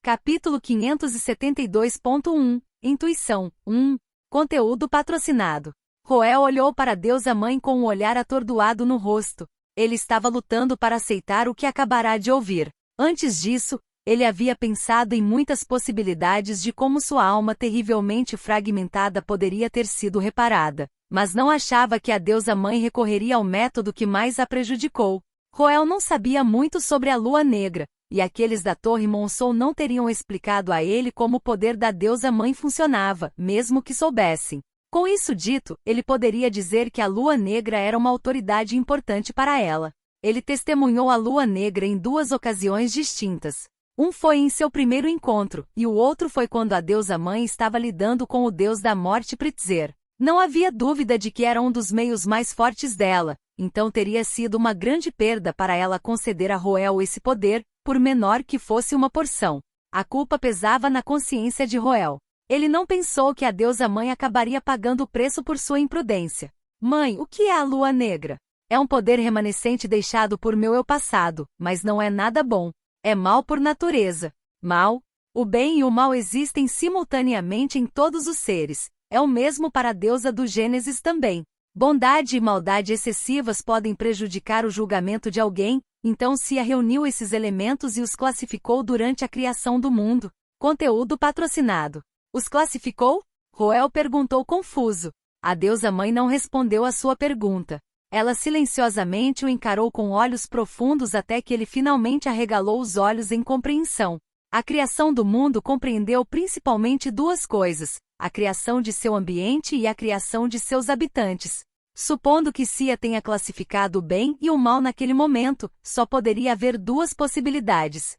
Capítulo 572.1 Intuição 1. Conteúdo patrocinado. Roel olhou para a deusa mãe com um olhar atordoado no rosto. Ele estava lutando para aceitar o que acabará de ouvir. Antes disso, ele havia pensado em muitas possibilidades de como sua alma terrivelmente fragmentada poderia ter sido reparada, mas não achava que a deusa mãe recorreria ao método que mais a prejudicou. Roel não sabia muito sobre a lua negra, e aqueles da Torre Monceau não teriam explicado a ele como o poder da deusa mãe funcionava, mesmo que soubessem. Com isso dito, ele poderia dizer que a lua negra era uma autoridade importante para ela. Ele testemunhou a lua negra em duas ocasiões distintas. Um foi em seu primeiro encontro, e o outro foi quando a deusa mãe estava lidando com o deus da morte Pritzer. Não havia dúvida de que era um dos meios mais fortes dela, então teria sido uma grande perda para ela conceder a Roel esse poder, por menor que fosse uma porção. A culpa pesava na consciência de Roel. Ele não pensou que a deusa mãe acabaria pagando o preço por sua imprudência. Mãe, o que é a lua negra? É um poder remanescente deixado por meu eu passado, mas não é nada bom. É mal por natureza. Mal? O bem e o mal existem simultaneamente em todos os seres. É o mesmo para a deusa do Gênesis também. Bondade e maldade excessivas podem prejudicar o julgamento de alguém, então Sia reuniu esses elementos e os classificou durante a criação do mundo. Conteúdo patrocinado. Os classificou? Roel perguntou confuso. A deusa mãe não respondeu à sua pergunta. Ela silenciosamente o encarou com olhos profundos até que ele finalmente arregalou os olhos em compreensão. A criação do mundo compreendeu principalmente duas coisas: a criação de seu ambiente e a criação de seus habitantes. Supondo que Sia tenha classificado o bem e o mal naquele momento, só poderia haver duas possibilidades.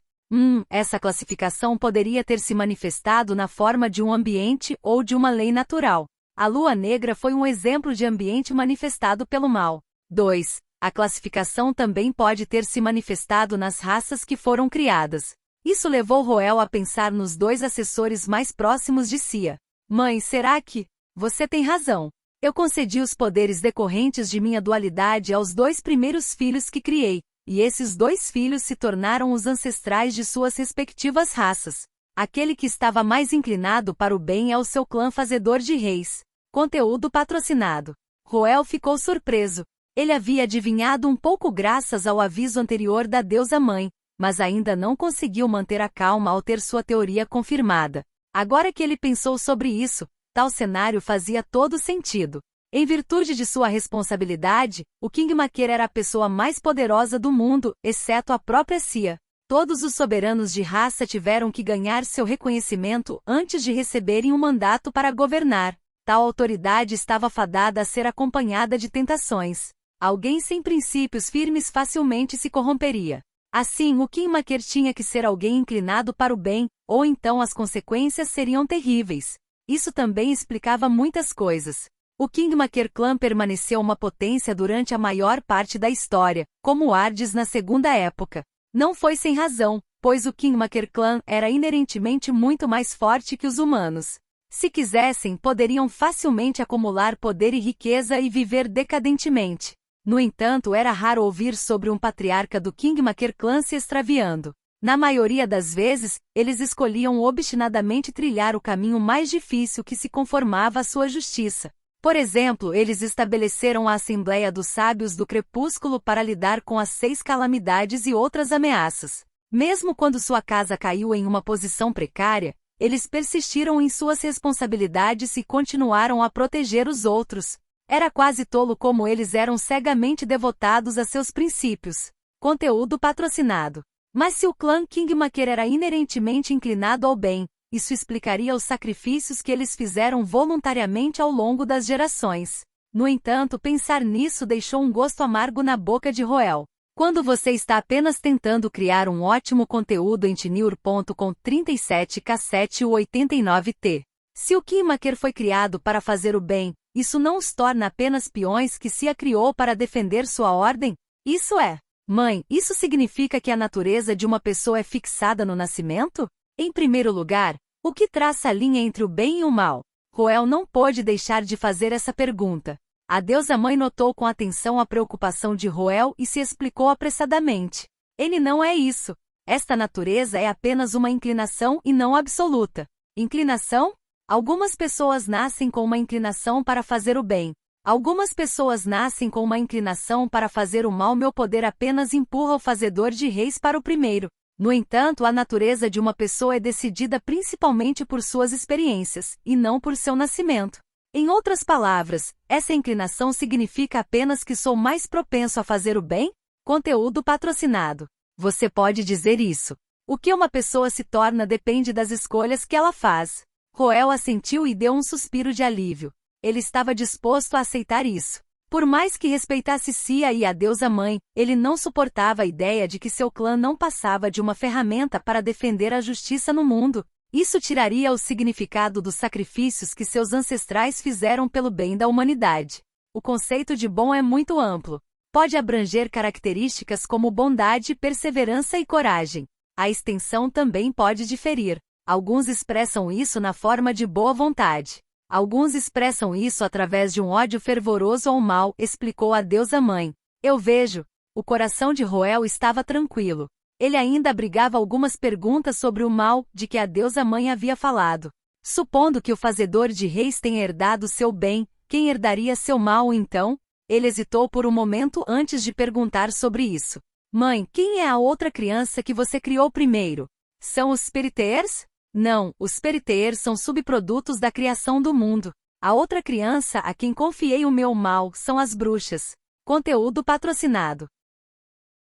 Essa classificação poderia ter se manifestado na forma de um ambiente ou de uma lei natural. A lua negra foi um exemplo de ambiente manifestado pelo mal. 2. A classificação também pode ter se manifestado nas raças que foram criadas. Isso levou Roel a pensar nos dois assessores mais próximos de Sia. Mãe, será que... Você tem razão. Eu concedi os poderes decorrentes de minha dualidade aos dois primeiros filhos que criei, e esses dois filhos se tornaram os ancestrais de suas respectivas raças. Aquele que estava mais inclinado para o bem é o seu clã fazedor de reis. Conteúdo patrocinado. Roel ficou surpreso. Ele havia adivinhado um pouco graças ao aviso anterior da deusa mãe, mas ainda não conseguiu manter a calma ao ter sua teoria confirmada. Agora que ele pensou sobre isso, tal cenário fazia todo sentido. Em virtude de sua responsabilidade, o Kingmaker era a pessoa mais poderosa do mundo, exceto a própria Sia. Todos os soberanos de raça tiveram que ganhar seu reconhecimento antes de receberem um mandato para governar. Tal autoridade estava fadada a ser acompanhada de tentações. Alguém sem princípios firmes facilmente se corromperia. Assim, o Kingmaker tinha que ser alguém inclinado para o bem, ou então as consequências seriam terríveis. Isso também explicava muitas coisas. O Kingmaker Clã permaneceu uma potência durante a maior parte da história, como Ardis na Segunda Época. Não foi sem razão, pois o Kingmaker Clã era inerentemente muito mais forte que os humanos. Se quisessem, poderiam facilmente acumular poder e riqueza e viver decadentemente. No entanto, era raro ouvir sobre um patriarca do Kingmaker Clã se extraviando. Na maioria das vezes, eles escolhiam obstinadamente trilhar o caminho mais difícil que se conformava à sua justiça. Por exemplo, eles estabeleceram a Assembleia dos Sábios do Crepúsculo para lidar com as 6 calamidades e outras ameaças. Mesmo quando sua casa caiu em uma posição precária, eles persistiram em suas responsabilidades e continuaram a proteger os outros. Era quase tolo como eles eram cegamente devotados a seus princípios. Conteúdo patrocinado. Mas se o clã Kingmaker era inerentemente inclinado ao bem, isso explicaria os sacrifícios que eles fizeram voluntariamente ao longo das gerações. No entanto, pensar nisso deixou um gosto amargo na boca de Roel. Quando você está apenas tentando criar um ótimo conteúdo em Tenure.com 37K789T. Se o Kingmaker foi criado para fazer o bem, isso não os torna apenas peões que Sia criou para defender sua ordem? Isso é. Mãe, isso significa que a natureza de uma pessoa é fixada no nascimento? Em primeiro lugar, o que traça a linha entre o bem e o mal? Roel não pôde deixar de fazer essa pergunta. A deusa mãe notou com atenção a preocupação de Roel e se explicou apressadamente. Ele não é isso. Esta natureza é apenas uma inclinação e não absoluta. Inclinação? Algumas pessoas nascem com uma inclinação para fazer o bem. Algumas pessoas nascem com uma inclinação para fazer o mal. Meu poder apenas empurra o fazedor de reis para o primeiro. No entanto, a natureza de uma pessoa é decidida principalmente por suas experiências, e não por seu nascimento. Em outras palavras, essa inclinação significa apenas que sou mais propenso a fazer o bem? Conteúdo patrocinado. Você pode dizer isso. O que uma pessoa se torna depende das escolhas que ela faz. Roel assentiu e deu um suspiro de alívio. Ele estava disposto a aceitar isso. Por mais que respeitasse Sia e a deusa mãe, ele não suportava a ideia de que seu clã não passava de uma ferramenta para defender a justiça no mundo. Isso tiraria o significado dos sacrifícios que seus ancestrais fizeram pelo bem da humanidade. O conceito de bom é muito amplo. Pode abranger características como bondade, perseverança e coragem. A extensão também pode diferir. Alguns expressam isso na forma de boa vontade. Alguns expressam isso através de um ódio fervoroso ao mal, explicou a deusa mãe. Eu vejo. O coração de Roel estava tranquilo. Ele ainda abrigava algumas perguntas sobre o mal de que a deusa mãe havia falado. Supondo que o fazedor de reis tenha herdado seu bem, quem herdaria seu mal então? Ele hesitou por um momento antes de perguntar sobre isso. Mãe, quem é a outra criança que você criou primeiro? São os Periteers? Não, os Periteers são subprodutos da criação do mundo. A outra criança a quem confiei o meu mal são as bruxas. Conteúdo patrocinado.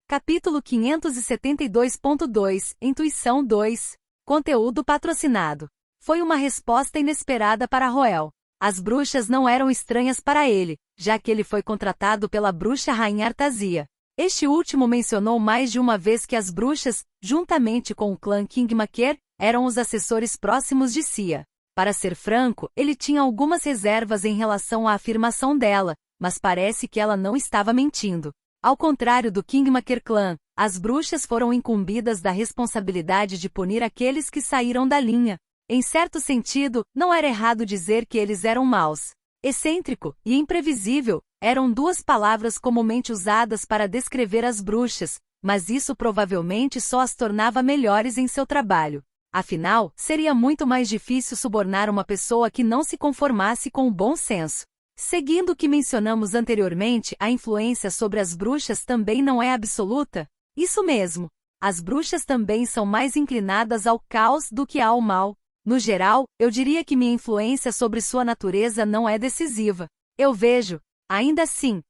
Capítulo 572.2 Intuição 2. Conteúdo patrocinado. Foi uma resposta inesperada para Roel. As bruxas não eram estranhas para ele, já que ele foi contratado pela bruxa rainha Artasia. Este último mencionou mais de uma vez que as bruxas, juntamente com o clã Kingmaker, eram os assessores próximos de Sia. Para ser franco, ele tinha algumas reservas em relação à afirmação dela, mas parece que ela não estava mentindo. Ao contrário do Kingmaker clã, as bruxas foram incumbidas da responsabilidade de punir aqueles que saíram da linha. Em certo sentido, não era errado dizer que eles eram maus. Excêntrico e imprevisível eram duas palavras comumente usadas para descrever as bruxas, mas isso provavelmente só as tornava melhores em seu trabalho. Afinal, seria muito mais difícil subornar uma pessoa que não se conformasse com o bom senso. Seguindo o que mencionamos anteriormente, a influência sobre as bruxas também não é absoluta? Isso mesmo. As bruxas também são mais inclinadas ao caos do que ao mal. No geral, eu diria que minha influência sobre sua natureza não é decisiva. Eu vejo. Ainda assim,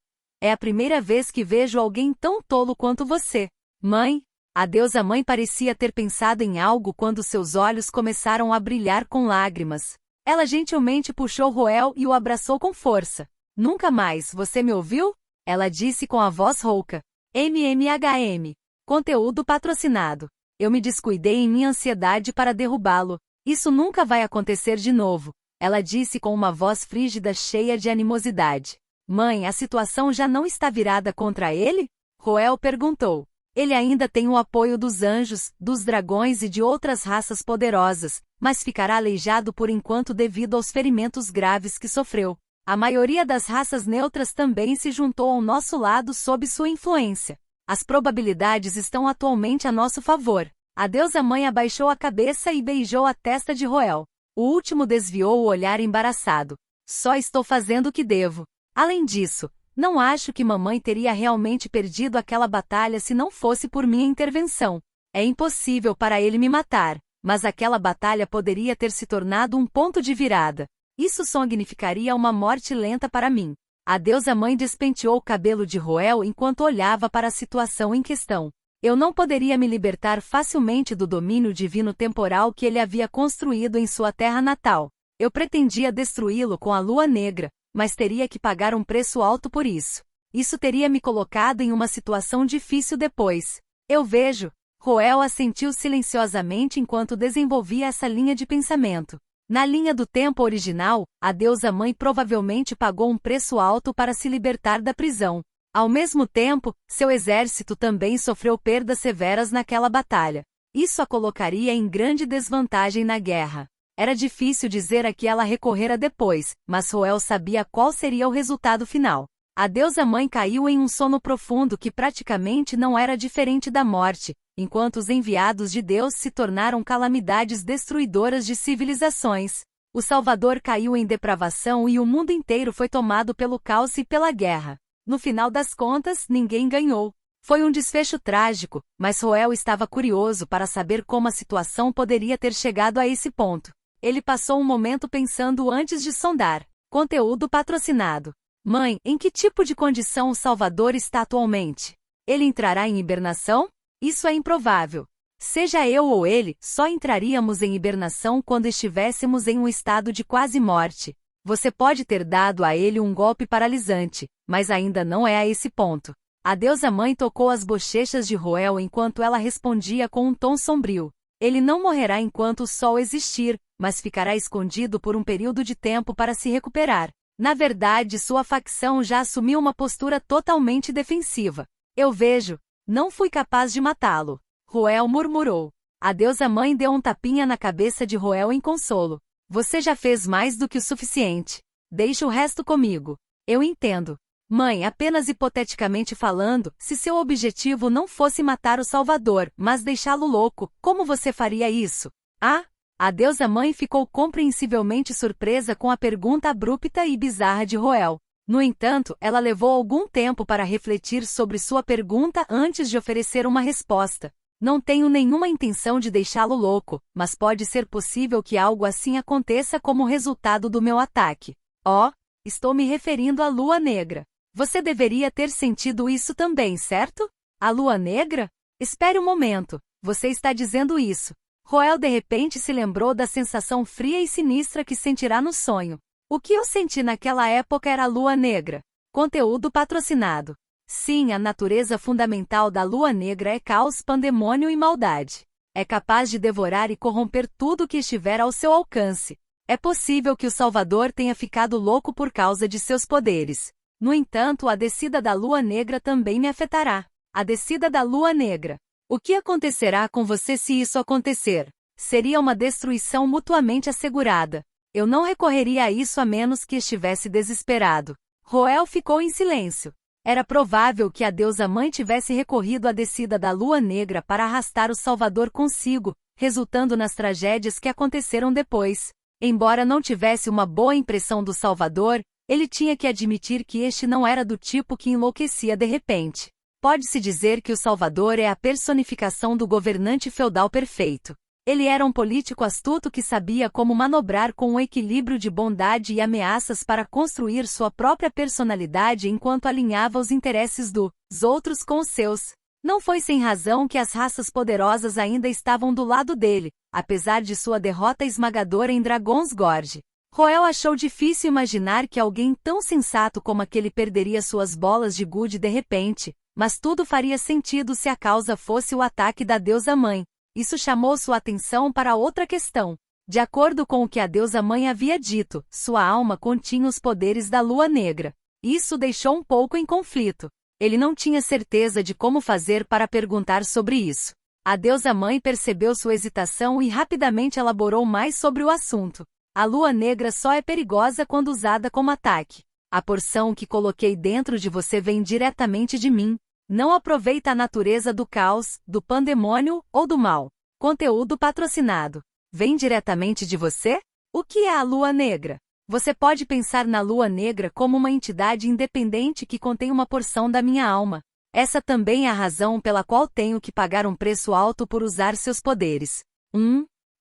é a primeira vez que vejo alguém tão tolo quanto você. Mãe? A deusa mãe parecia ter pensado em algo quando seus olhos começaram a brilhar com lágrimas. Ela gentilmente puxou Roel e o abraçou com força. Nunca mais, você me ouviu? Ela disse com a voz rouca. MMHM. Conteúdo patrocinado. Eu me descuidei em minha ansiedade para derrubá-lo. Isso nunca vai acontecer de novo. Ela disse com uma voz frígida cheia de animosidade. Mãe, a situação já não está virada contra ele? Roel perguntou. Ele ainda tem o apoio dos anjos, dos dragões e de outras raças poderosas, mas ficará aleijado por enquanto devido aos ferimentos graves que sofreu. A maioria das raças neutras também se juntou ao nosso lado sob sua influência. As probabilidades estão atualmente a nosso favor. A deusa mãe abaixou a cabeça e beijou a testa de Roel. O último desviou o olhar embaraçado. Só estou fazendo o que devo. Além disso, não acho que mamãe teria realmente perdido aquela batalha se não fosse por minha intervenção. É impossível para ele me matar, mas aquela batalha poderia ter se tornado um ponto de virada. Isso significaria uma morte lenta para mim. A deusa mãe despenteou o cabelo de Roel enquanto olhava para a situação em questão. Eu não poderia me libertar facilmente do domínio divino temporal que ele havia construído em sua terra natal. Eu pretendia destruí-lo com a lua negra, mas teria que pagar um preço alto por isso. Isso teria me colocado em uma situação difícil depois. Eu vejo. Roel assentiu silenciosamente enquanto desenvolvia essa linha de pensamento. Na linha do tempo original, a deusa mãe provavelmente pagou um preço alto para se libertar da prisão. Ao mesmo tempo, seu exército também sofreu perdas severas naquela batalha. Isso a colocaria em grande desvantagem na guerra. Era difícil dizer a que ela recorrera depois, mas Roel sabia qual seria o resultado final. A deusa mãe caiu em um sono profundo que praticamente não era diferente da morte, enquanto os enviados de Deus se tornaram calamidades destruidoras de civilizações. O Salvador caiu em depravação e o mundo inteiro foi tomado pelo caos e pela guerra. No final das contas, ninguém ganhou. Foi um desfecho trágico, mas Roel estava curioso para saber como a situação poderia ter chegado a esse ponto. Ele passou um momento pensando antes de sondar. Conteúdo patrocinado. Mãe, em que tipo de condição o Salvador está atualmente? Ele entrará em hibernação? Isso é improvável. Seja eu ou ele, só entraríamos em hibernação quando estivéssemos em um estado de quase morte. Você pode ter dado a ele um golpe paralisante, mas ainda não é a esse ponto. A deusa mãe tocou as bochechas de Roel enquanto ela respondia com um tom sombrio. Ele não morrerá enquanto o sol existir, mas ficará escondido por um período de tempo para se recuperar. Na verdade, sua facção já assumiu uma postura totalmente defensiva. Eu vejo. Não fui capaz de matá-lo. Roel murmurou. A deusa mãe deu um tapinha na cabeça de Roel em consolo. Você já fez mais do que o suficiente. Deixe o resto comigo. Eu entendo. Mãe, apenas hipoteticamente falando, se seu objetivo não fosse matar o Salvador, mas deixá-lo louco, como você faria isso? Ah? A deusa mãe ficou compreensivelmente surpresa com a pergunta abrupta e bizarra de Roel. No entanto, ela levou algum tempo para refletir sobre sua pergunta antes de oferecer uma resposta. Não tenho nenhuma intenção de deixá-lo louco, mas pode ser possível que algo assim aconteça como resultado do meu ataque. Oh, estou me referindo à Lua Negra. Você deveria ter sentido isso também, certo? A Lua Negra? Espere um momento, você está dizendo isso. Roel de repente se lembrou da sensação fria e sinistra que sentirá no sonho. O que eu senti naquela época era a Lua Negra. Conteúdo patrocinado. Sim, a natureza fundamental da Lua Negra é caos, pandemônio e maldade. É capaz de devorar e corromper tudo que estiver ao seu alcance. É possível que o Salvador tenha ficado louco por causa de seus poderes. No entanto, a descida da Lua Negra também me afetará. A descida da Lua Negra. O que acontecerá com você se isso acontecer? Seria uma destruição mutuamente assegurada. Eu não recorreria a isso a menos que estivesse desesperado. Roel ficou em silêncio. Era provável que a deusa mãe tivesse recorrido à descida da Lua Negra para arrastar o Salvador consigo, resultando nas tragédias que aconteceram depois. Embora não tivesse uma boa impressão do Salvador, ele tinha que admitir que este não era do tipo que enlouquecia de repente. Pode-se dizer que o Salvador é a personificação do governante feudal perfeito. Ele era um político astuto que sabia como manobrar com um equilíbrio de bondade e ameaças para construir sua própria personalidade enquanto alinhava os interesses dos outros com os seus. Não foi sem razão que as raças poderosas ainda estavam do lado dele, apesar de sua derrota esmagadora em Dragon's Gorge. Roel achou difícil imaginar que alguém tão sensato como aquele perderia suas bolas de gude de repente, mas tudo faria sentido se a causa fosse o ataque da deusa mãe. Isso chamou sua atenção para outra questão. De acordo com o que a deusa mãe havia dito, sua alma continha os poderes da Lua Negra. Isso o deixou um pouco em conflito. Ele não tinha certeza de como fazer para perguntar sobre isso. A deusa mãe percebeu sua hesitação e rapidamente elaborou mais sobre o assunto. A Lua Negra só é perigosa quando usada como ataque. A porção que coloquei dentro de você vem diretamente de mim. Não aproveita a natureza do caos, do pandemônio ou do mal. Conteúdo patrocinado. Vem diretamente de você? O que é a Lua Negra? Você pode pensar na Lua Negra como uma entidade independente que contém uma porção da minha alma. Essa também é a razão pela qual tenho que pagar um preço alto por usar seus poderes.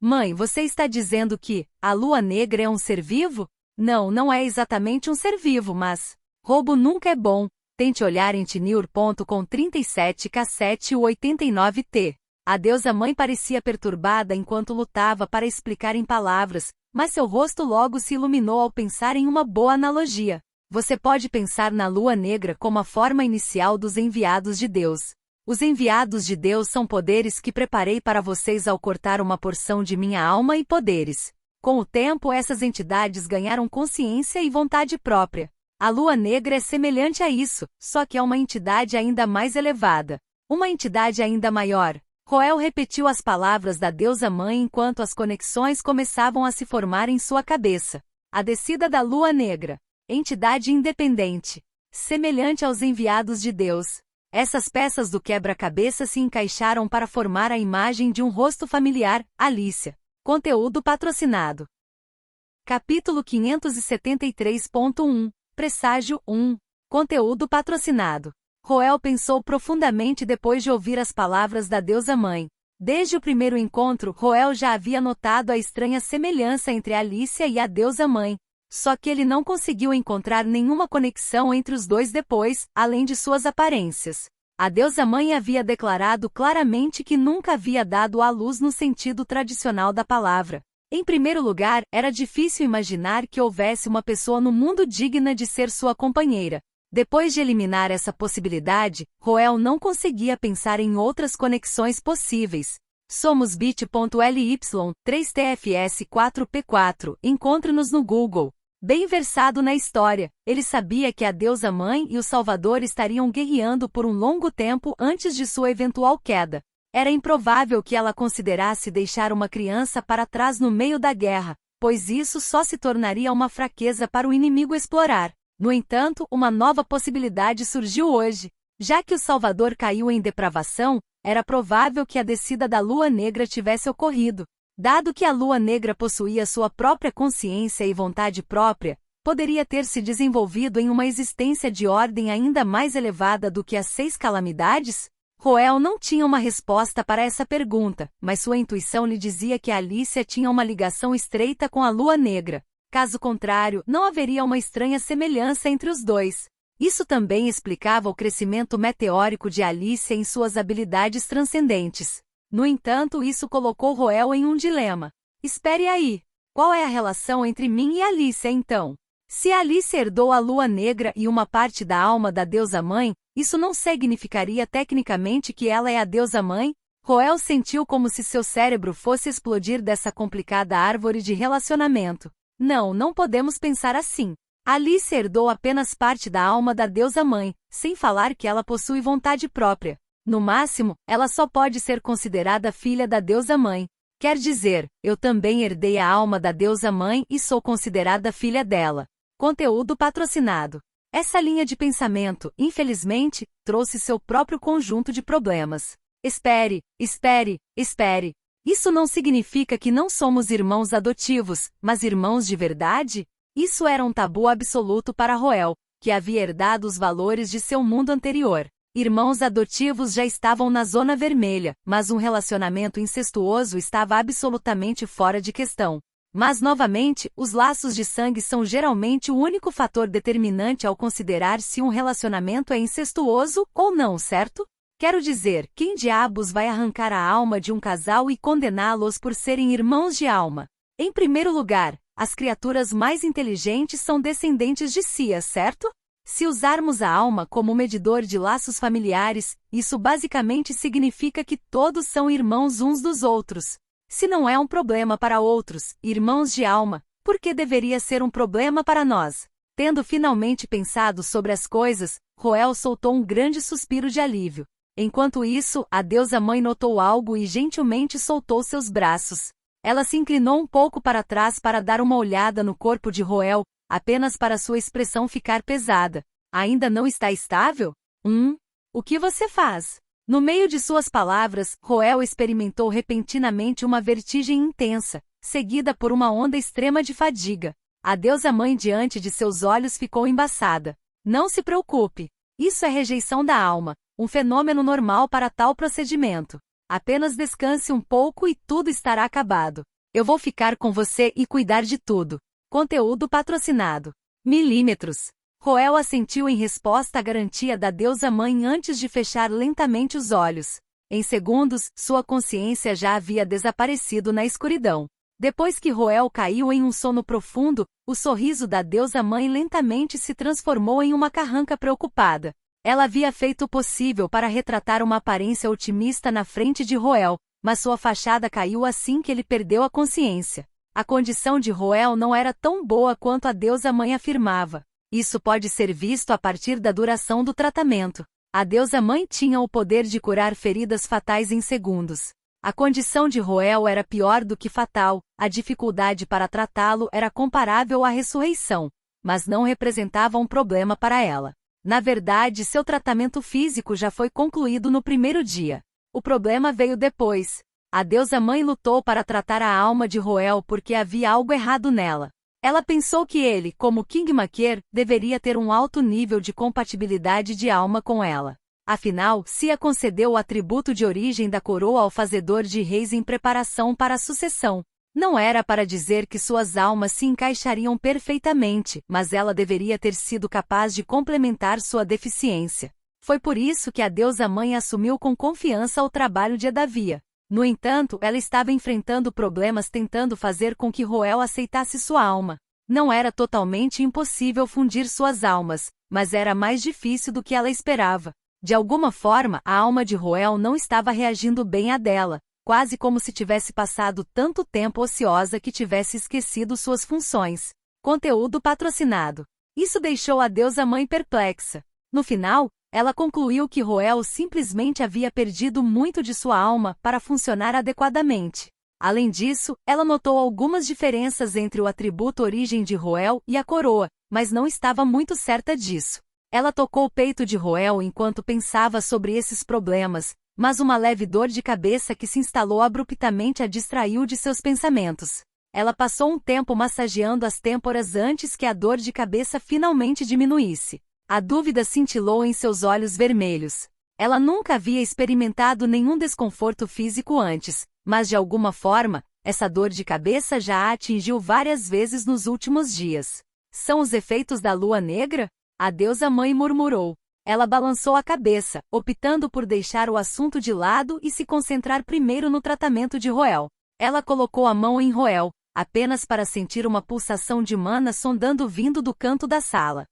Mãe, você está dizendo que a Lua Negra é um ser vivo? Não, não é exatamente um ser vivo, mas roubo nunca é bom. Tente olhar em Tnur.com 37K789T. A deusa mãe parecia perturbada enquanto lutava para explicar em palavras, mas seu rosto logo se iluminou ao pensar em uma boa analogia. Você pode pensar na Lua Negra como a forma inicial dos enviados de Deus. Os enviados de Deus são poderes que preparei para vocês ao cortar uma porção de minha alma e poderes. Com o tempo, essas entidades ganharam consciência e vontade própria. A Lua Negra é semelhante a isso, só que é uma entidade ainda mais elevada. Uma entidade ainda maior. Roel repetiu as palavras da deusa mãe enquanto as conexões começavam a se formar em sua cabeça. A descida da Lua Negra. Entidade independente. Semelhante aos enviados de Deus. Essas peças do quebra-cabeça se encaixaram para formar a imagem de um rosto familiar, Alicia. Conteúdo patrocinado. Capítulo 573.1 Presságio 1 Conteúdo patrocinado. Roel pensou profundamente depois de ouvir as palavras da deusa-mãe. Desde o primeiro encontro, Roel já havia notado a estranha semelhança entre Alicia e a deusa-mãe. Só que ele não conseguiu encontrar nenhuma conexão entre os dois depois, além de suas aparências. A deusa-mãe havia declarado claramente que nunca havia dado à luz no sentido tradicional da palavra. Em primeiro lugar, era difícil imaginar que houvesse uma pessoa no mundo digna de ser sua companheira. Depois de eliminar essa possibilidade, Roel não conseguia pensar em outras conexões possíveis. Somos bit.ly 3tfs4p4, encontre-nos no Google. Bem versado na história, ele sabia que a deusa-mãe e o Salvador estariam guerreando por um longo tempo antes de sua eventual queda. Era improvável que ela considerasse deixar uma criança para trás no meio da guerra, pois isso só se tornaria uma fraqueza para o inimigo explorar. No entanto, uma nova possibilidade surgiu hoje. Já que o Salvador caiu em depravação, era provável que a descida da Lua Negra tivesse ocorrido. Dado que a Lua Negra possuía sua própria consciência e vontade própria, poderia ter se desenvolvido em uma existência de ordem ainda mais elevada do que as 6 calamidades? Roel não tinha uma resposta para essa pergunta, mas sua intuição lhe dizia que Alicia tinha uma ligação estreita com a Lua Negra. Caso contrário, não haveria uma estranha semelhança entre os dois. Isso também explicava o crescimento meteórico de Alicia em suas habilidades transcendentes. No entanto, isso colocou Roel em um dilema. Espere aí. Qual é a relação entre mim e Alicia então? Se Alicia herdou a Lua Negra e uma parte da alma da deusa-mãe, isso não significaria tecnicamente que ela é a deusa-mãe? Roel sentiu como se seu cérebro fosse explodir dessa complicada árvore de relacionamento. Não podemos pensar assim. Alicia herdou apenas parte da alma da deusa-mãe, sem falar que ela possui vontade própria. No máximo, ela só pode ser considerada filha da deusa-mãe. Quer dizer, eu também herdei a alma da deusa-mãe e sou considerada filha dela. Conteúdo patrocinado. Essa linha de pensamento, infelizmente, trouxe seu próprio conjunto de problemas. Espere. Isso não significa que não somos irmãos adotivos, mas irmãos de verdade? Isso era um tabu absoluto para Roel, que havia herdado os valores de seu mundo anterior. Irmãos adotivos já estavam na zona vermelha, mas um relacionamento incestuoso estava absolutamente fora de questão. Mas novamente, os laços de sangue são geralmente o único fator determinante ao considerar se um relacionamento é incestuoso ou não, certo? Quero dizer, quem diabos vai arrancar a alma de um casal e condená-los por serem irmãos de alma? Em primeiro lugar, as criaturas mais inteligentes são descendentes de Cia, certo? Se usarmos a alma como medidor de laços familiares, isso basicamente significa que todos são irmãos uns dos outros. Se não é um problema para outros, irmãos de alma, por que deveria ser um problema para nós? Tendo finalmente pensado sobre as coisas, Roel soltou um grande suspiro de alívio. Enquanto isso, a deusa-mãe notou algo e gentilmente soltou seus braços. Ela se inclinou um pouco para trás para dar uma olhada no corpo de Roel, apenas para sua expressão ficar pesada. Ainda não está estável? O que você faz? No meio de suas palavras, Roel experimentou repentinamente uma vertigem intensa, seguida por uma onda extrema de fadiga. A deusa-mãe diante de seus olhos ficou embaçada. Não se preocupe. Isso é rejeição da alma, um fenômeno normal para tal procedimento. Apenas descanse um pouco e tudo estará acabado. Eu vou ficar com você e cuidar de tudo. Conteúdo patrocinado. Milímetros. Roel assentiu em resposta à garantia da deusa-mãe antes de fechar lentamente os olhos. Em segundos, sua consciência já havia desaparecido na escuridão. Depois que Roel caiu em um sono profundo, o sorriso da deusa-mãe lentamente se transformou em uma carranca preocupada. Ela havia feito o possível para retratar uma aparência otimista na frente de Roel, mas sua fachada caiu assim que ele perdeu a consciência. A condição de Roel não era tão boa quanto a deusa-mãe afirmava. Isso pode ser visto a partir da duração do tratamento. A deusa-mãe tinha o poder de curar feridas fatais em segundos. A condição de Roel era pior do que fatal, a dificuldade para tratá-lo era comparável à ressurreição, mas não representava um problema para ela. Na verdade, seu tratamento físico já foi concluído no primeiro dia. O problema veio depois. A deusa-mãe lutou para tratar a alma de Roel porque havia algo errado nela. Ela pensou que ele, como King Maker, deveria ter um alto nível de compatibilidade de alma com ela. Afinal, Sia concedeu o atributo de origem da coroa ao fazedor de reis em preparação para a sucessão. Não era para dizer que suas almas se encaixariam perfeitamente, mas ela deveria ter sido capaz de complementar sua deficiência. Foi por isso que a deusa-mãe assumiu com confiança o trabalho de Edavia. No entanto, ela estava enfrentando problemas tentando fazer com que Roel aceitasse sua alma. Não era totalmente impossível fundir suas almas, mas era mais difícil do que ela esperava. De alguma forma, a alma de Roel não estava reagindo bem à dela, quase como se tivesse passado tanto tempo ociosa que tivesse esquecido suas funções. Conteúdo patrocinado. Isso deixou a deusa-mãe perplexa. No final, ela concluiu que Roel simplesmente havia perdido muito de sua alma para funcionar adequadamente. Além disso, ela notou algumas diferenças entre o atributo origem de Roel e a coroa, mas não estava muito certa disso. Ela tocou o peito de Roel enquanto pensava sobre esses problemas, mas uma leve dor de cabeça que se instalou abruptamente a distraiu de seus pensamentos. Ela passou um tempo massageando as têmporas antes que a dor de cabeça finalmente diminuísse. A dúvida cintilou em seus olhos vermelhos. Ela nunca havia experimentado nenhum desconforto físico antes, mas de alguma forma, essa dor de cabeça já a atingiu várias vezes nos últimos dias. São os efeitos da lua negra? A deusa-mãe murmurou. Ela balançou a cabeça, optando por deixar o assunto de lado e se concentrar primeiro no tratamento de Roel. Ela colocou a mão em Roel, apenas para sentir uma pulsação de mana sondando vindo do canto da sala.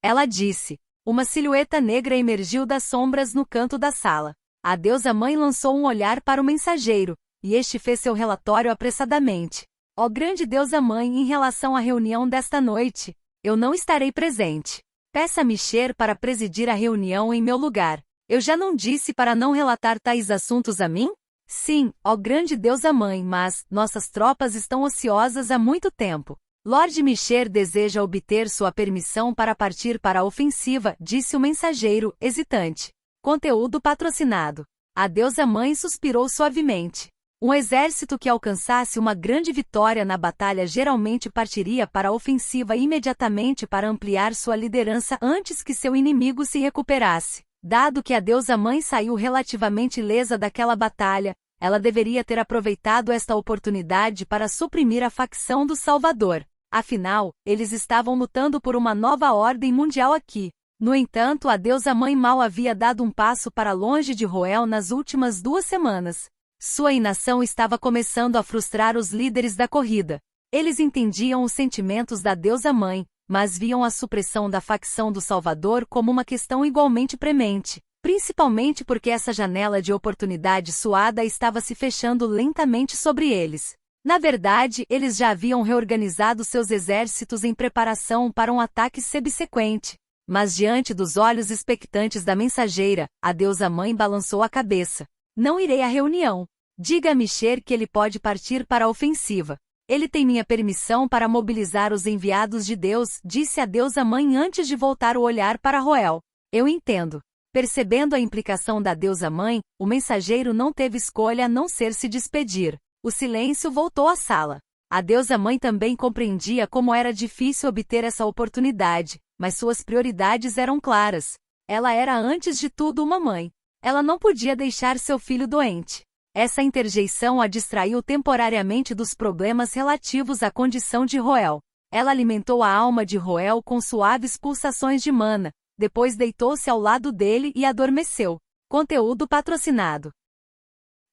Ela disse. Uma silhueta negra emergiu das sombras no canto da sala. A deusa-mãe lançou um olhar para o mensageiro, e este fez seu relatório apressadamente. Ó grande deusa-mãe, em relação à reunião desta noite, eu não estarei presente. Peça a Micher para presidir a reunião em meu lugar. Eu já não disse para não relatar tais assuntos a mim? Sim, ó grande deusa-mãe, mas nossas tropas estão ociosas há muito tempo. Lord Micher deseja obter sua permissão para partir para a ofensiva, disse o mensageiro, hesitante. Conteúdo patrocinado. A deusa-mãe suspirou suavemente. Um exército que alcançasse uma grande vitória na batalha geralmente partiria para a ofensiva imediatamente para ampliar sua liderança antes que seu inimigo se recuperasse. Dado que a deusa-mãe saiu relativamente ilesa daquela batalha, ela deveria ter aproveitado esta oportunidade para suprimir a facção do Salvador. Afinal, eles estavam lutando por uma nova ordem mundial aqui. No entanto, a deusa-mãe mal havia dado um passo para longe de Roel nas últimas 2 semanas. Sua inação estava começando a frustrar os líderes da corrida. Eles entendiam os sentimentos da deusa-mãe, mas viam a supressão da facção do Salvador como uma questão igualmente premente, principalmente porque essa janela de oportunidade suada estava se fechando lentamente sobre eles. Na verdade, eles já haviam reorganizado seus exércitos em preparação para um ataque subsequente. Mas diante dos olhos expectantes da mensageira, a deusa-mãe balançou a cabeça. Não irei à reunião. Diga a Micher que ele pode partir para a ofensiva. Ele tem minha permissão para mobilizar os enviados de Deus, disse a deusa-mãe antes de voltar o olhar para Roel. Eu entendo. Percebendo a implicação da deusa-mãe, o mensageiro não teve escolha a não ser se despedir. O silêncio voltou à sala. A deusa-mãe também compreendia como era difícil obter essa oportunidade, mas suas prioridades eram claras. Ela era antes de tudo uma mãe. Ela não podia deixar seu filho doente. Essa interjeição a distraiu temporariamente dos problemas relativos à condição de Roel. Ela alimentou a alma de Roel com suaves pulsações de mana, depois deitou-se ao lado dele e adormeceu. Conteúdo patrocinado.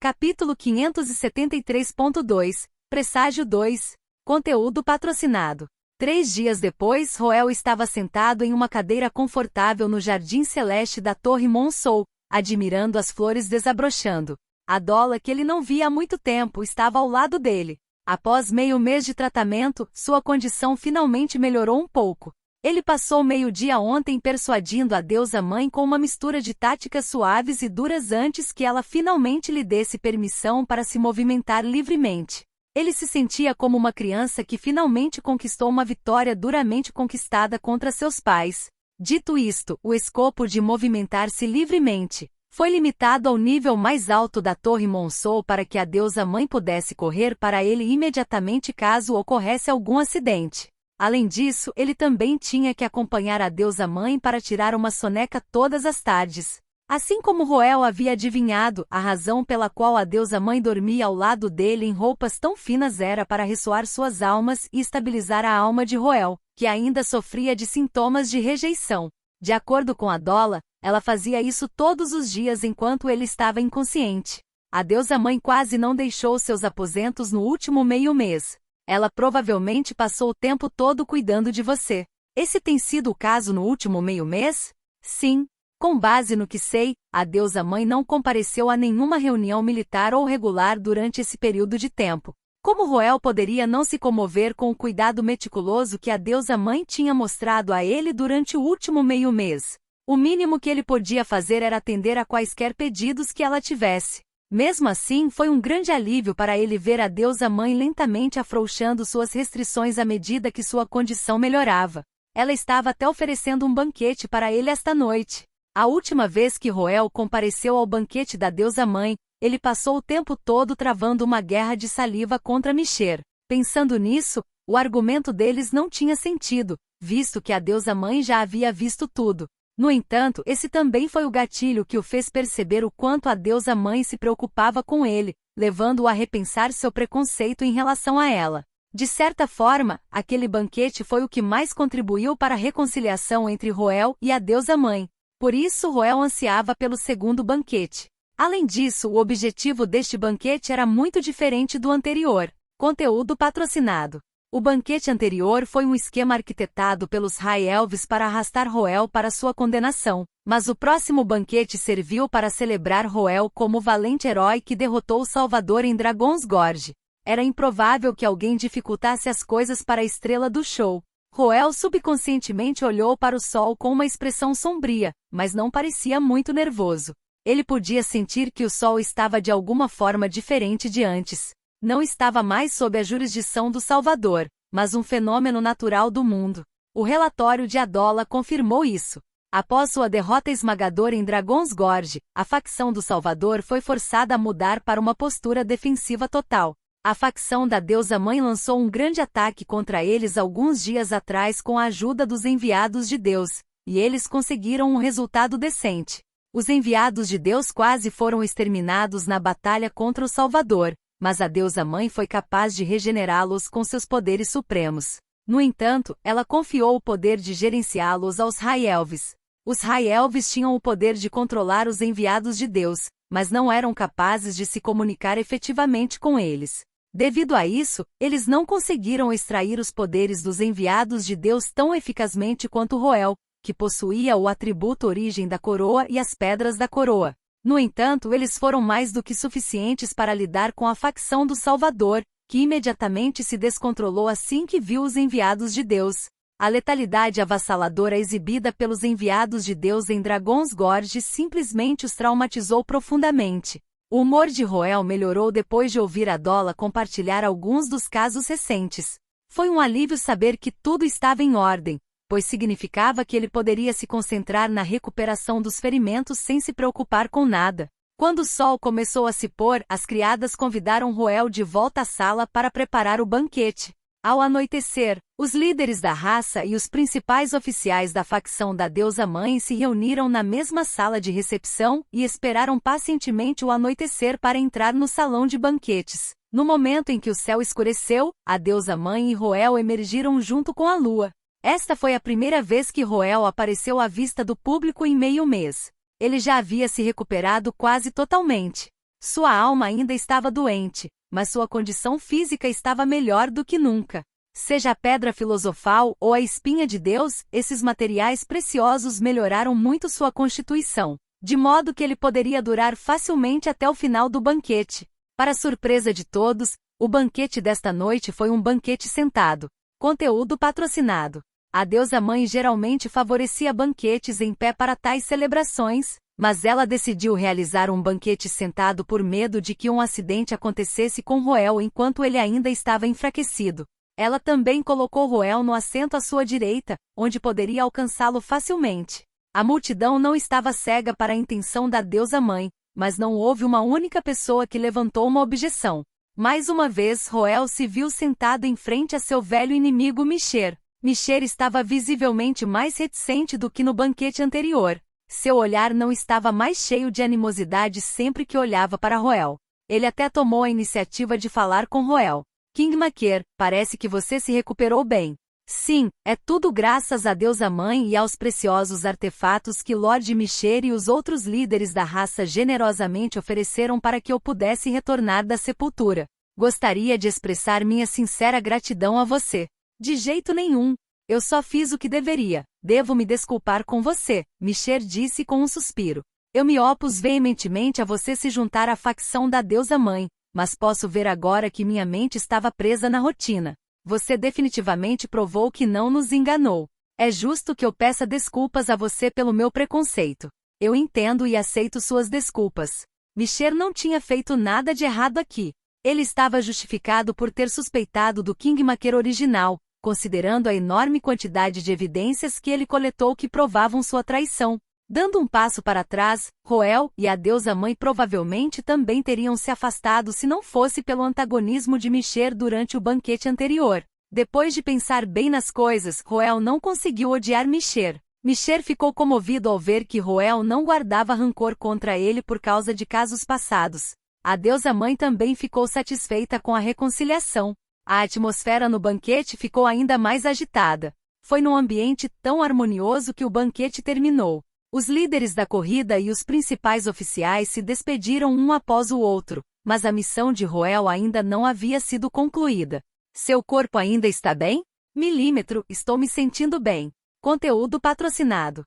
Capítulo 573.2, Presságio 2. Conteúdo patrocinado. 3 dias depois, Roel estava sentado em uma cadeira confortável no jardim celeste da Torre Monsou, admirando as flores desabrochando. A Dola, que ele não via há muito tempo, estava ao lado dele. Após meio mês de tratamento, sua condição finalmente melhorou um pouco. Ele passou meio-dia ontem persuadindo a deusa-mãe com uma mistura de táticas suaves e duras antes que ela finalmente lhe desse permissão para se movimentar livremente. Ele se sentia como uma criança que finalmente conquistou uma vitória duramente conquistada contra seus pais. Dito isto, o escopo de movimentar-se livremente foi limitado ao nível mais alto da Torre Monceau para que a deusa mãe pudesse correr para ele imediatamente caso ocorresse algum acidente. Além disso, ele também tinha que acompanhar a deusa mãe para tirar uma soneca todas as tardes. Assim como Roel havia adivinhado, a razão pela qual a deusa mãe dormia ao lado dele em roupas tão finas era para ressoar suas almas e estabilizar a alma de Roel, que ainda sofria de sintomas de rejeição. De acordo com Adola, ela fazia isso todos os dias enquanto ele estava inconsciente. A deusa mãe quase não deixou seus aposentos no último meio-mês. Ela provavelmente passou o tempo todo cuidando de você. Esse tem sido o caso no último meio-mês? Sim. Com base no que sei, a deusa mãe não compareceu a nenhuma reunião militar ou regular durante esse período de tempo. Como Roel poderia não se comover com o cuidado meticuloso que a deusa mãe tinha mostrado a ele durante o último meio-mês? O mínimo que ele podia fazer era atender a quaisquer pedidos que ela tivesse. Mesmo assim, foi um grande alívio para ele ver a deusa mãe lentamente afrouxando suas restrições à medida que sua condição melhorava. Ela estava até oferecendo um banquete para ele esta noite. A última vez que Roel compareceu ao banquete da deusa mãe, ele passou o tempo todo travando uma guerra de saliva contra Micher. Pensando nisso, o argumento deles não tinha sentido, visto que a deusa mãe já havia visto tudo. No entanto, esse também foi o gatilho que o fez perceber o quanto a deusa mãe se preocupava com ele, levando-o a repensar seu preconceito em relação a ela. De certa forma, aquele banquete foi o que mais contribuiu para a reconciliação entre Roel e a deusa mãe. Por isso Roel ansiava pelo segundo banquete. Além disso, o objetivo deste banquete era muito diferente do anterior. Conteúdo patrocinado. O banquete anterior foi um esquema arquitetado pelos High Elves para arrastar Roel para sua condenação, mas o próximo banquete serviu para celebrar Roel como o valente herói que derrotou o Salvador em Dragon's Gorge. Era improvável que alguém dificultasse as coisas para a estrela do show. Roel subconscientemente olhou para o sol com uma expressão sombria, mas não parecia muito nervoso. Ele podia sentir que o sol estava de alguma forma diferente de antes. Não estava mais sob a jurisdição do Salvador, mas um fenômeno natural do mundo. O relatório de Adola confirmou isso. Após sua derrota esmagadora em Dragon's Gorge, a facção do Salvador foi forçada a mudar para uma postura defensiva total. A facção da deusa mãe lançou um grande ataque contra eles alguns dias atrás com a ajuda dos enviados de Deus, e eles conseguiram um resultado decente. Os enviados de Deus quase foram exterminados na batalha contra o Salvador, mas a deusa mãe foi capaz de regenerá-los com seus poderes supremos. No entanto, ela confiou o poder de gerenciá-los aos High Elves. Os High Elves tinham o poder de controlar os enviados de Deus, mas não eram capazes de se comunicar efetivamente com eles. Devido a isso, eles não conseguiram extrair os poderes dos enviados de Deus tão eficazmente quanto Roel, que possuía o atributo origem da coroa e as pedras da coroa. No entanto, eles foram mais do que suficientes para lidar com a facção do Salvador, que imediatamente se descontrolou assim que viu os enviados de Deus. A letalidade avassaladora exibida pelos enviados de Deus em Dragon's Gorge simplesmente os traumatizou profundamente. O humor de Roel melhorou depois de ouvir Adola compartilhar alguns dos casos recentes. Foi um alívio saber que tudo estava em ordem, pois significava que ele poderia se concentrar na recuperação dos ferimentos sem se preocupar com nada. Quando o sol começou a se pôr, as criadas convidaram Roel de volta à sala para preparar o banquete. Ao anoitecer, os líderes da raça e os principais oficiais da facção da deusa mãe se reuniram na mesma sala de recepção e esperaram pacientemente o anoitecer para entrar no salão de banquetes. No momento em que o céu escureceu, a deusa mãe e Roel emergiram junto com a lua. Esta foi a primeira vez que Roel apareceu à vista do público em meio mês. Ele já havia se recuperado quase totalmente. Sua alma ainda estava doente, mas sua condição física estava melhor do que nunca. Seja a pedra filosofal ou a espinha de Deus, esses materiais preciosos melhoraram muito sua constituição, de modo que ele poderia durar facilmente até o final do banquete. Para surpresa de todos, o banquete desta noite foi um banquete sentado. Conteúdo patrocinado. A deusa mãe geralmente favorecia banquetes em pé para tais celebrações, mas ela decidiu realizar um banquete sentado por medo de que um acidente acontecesse com Roel enquanto ele ainda estava enfraquecido. Ela também colocou Roel no assento à sua direita, onde poderia alcançá-lo facilmente. A multidão não estava cega para a intenção da deusa-mãe, mas não houve uma única pessoa que levantou uma objeção. Mais uma vez Roel se viu sentado em frente a seu velho inimigo Michê. Michê estava visivelmente mais reticente do que no banquete anterior. Seu olhar não estava mais cheio de animosidade sempre que olhava para Roel. Ele até tomou a iniciativa de falar com Roel. King Maker, parece que você se recuperou bem. Sim, é tudo graças à deusa-mãe e aos preciosos artefatos que Lord Michê e os outros líderes da raça generosamente ofereceram para que eu pudesse retornar da sepultura. Gostaria de expressar minha sincera gratidão a você. De jeito nenhum. Eu só fiz o que deveria. Devo me desculpar com você, Michê disse com um suspiro. Eu me opus veementemente a você se juntar à facção da deusa-mãe, mas posso ver agora que minha mente estava presa na rotina. Você definitivamente provou que não nos enganou. É justo que eu peça desculpas a você pelo meu preconceito. Eu entendo e aceito suas desculpas. Michê não tinha feito nada de errado aqui. Ele estava justificado por ter suspeitado do King Maker original, considerando a enorme quantidade de evidências que ele coletou que provavam sua traição. Dando um passo para trás, Roel e a deusa-mãe provavelmente também teriam se afastado se não fosse pelo antagonismo de Michê durante o banquete anterior. Depois de pensar bem nas coisas, Roel não conseguiu odiar Michê. Michê ficou comovido ao ver que Roel não guardava rancor contra ele por causa de casos passados. A deusa-mãe também ficou satisfeita com a reconciliação. A atmosfera no banquete ficou ainda mais agitada. Foi num ambiente tão harmonioso que o banquete terminou. Os líderes da corrida e os principais oficiais se despediram um após o outro, mas a missão de Roel ainda não havia sido concluída. Seu corpo ainda está bem? Milímetro, estou me sentindo bem. Conteúdo patrocinado.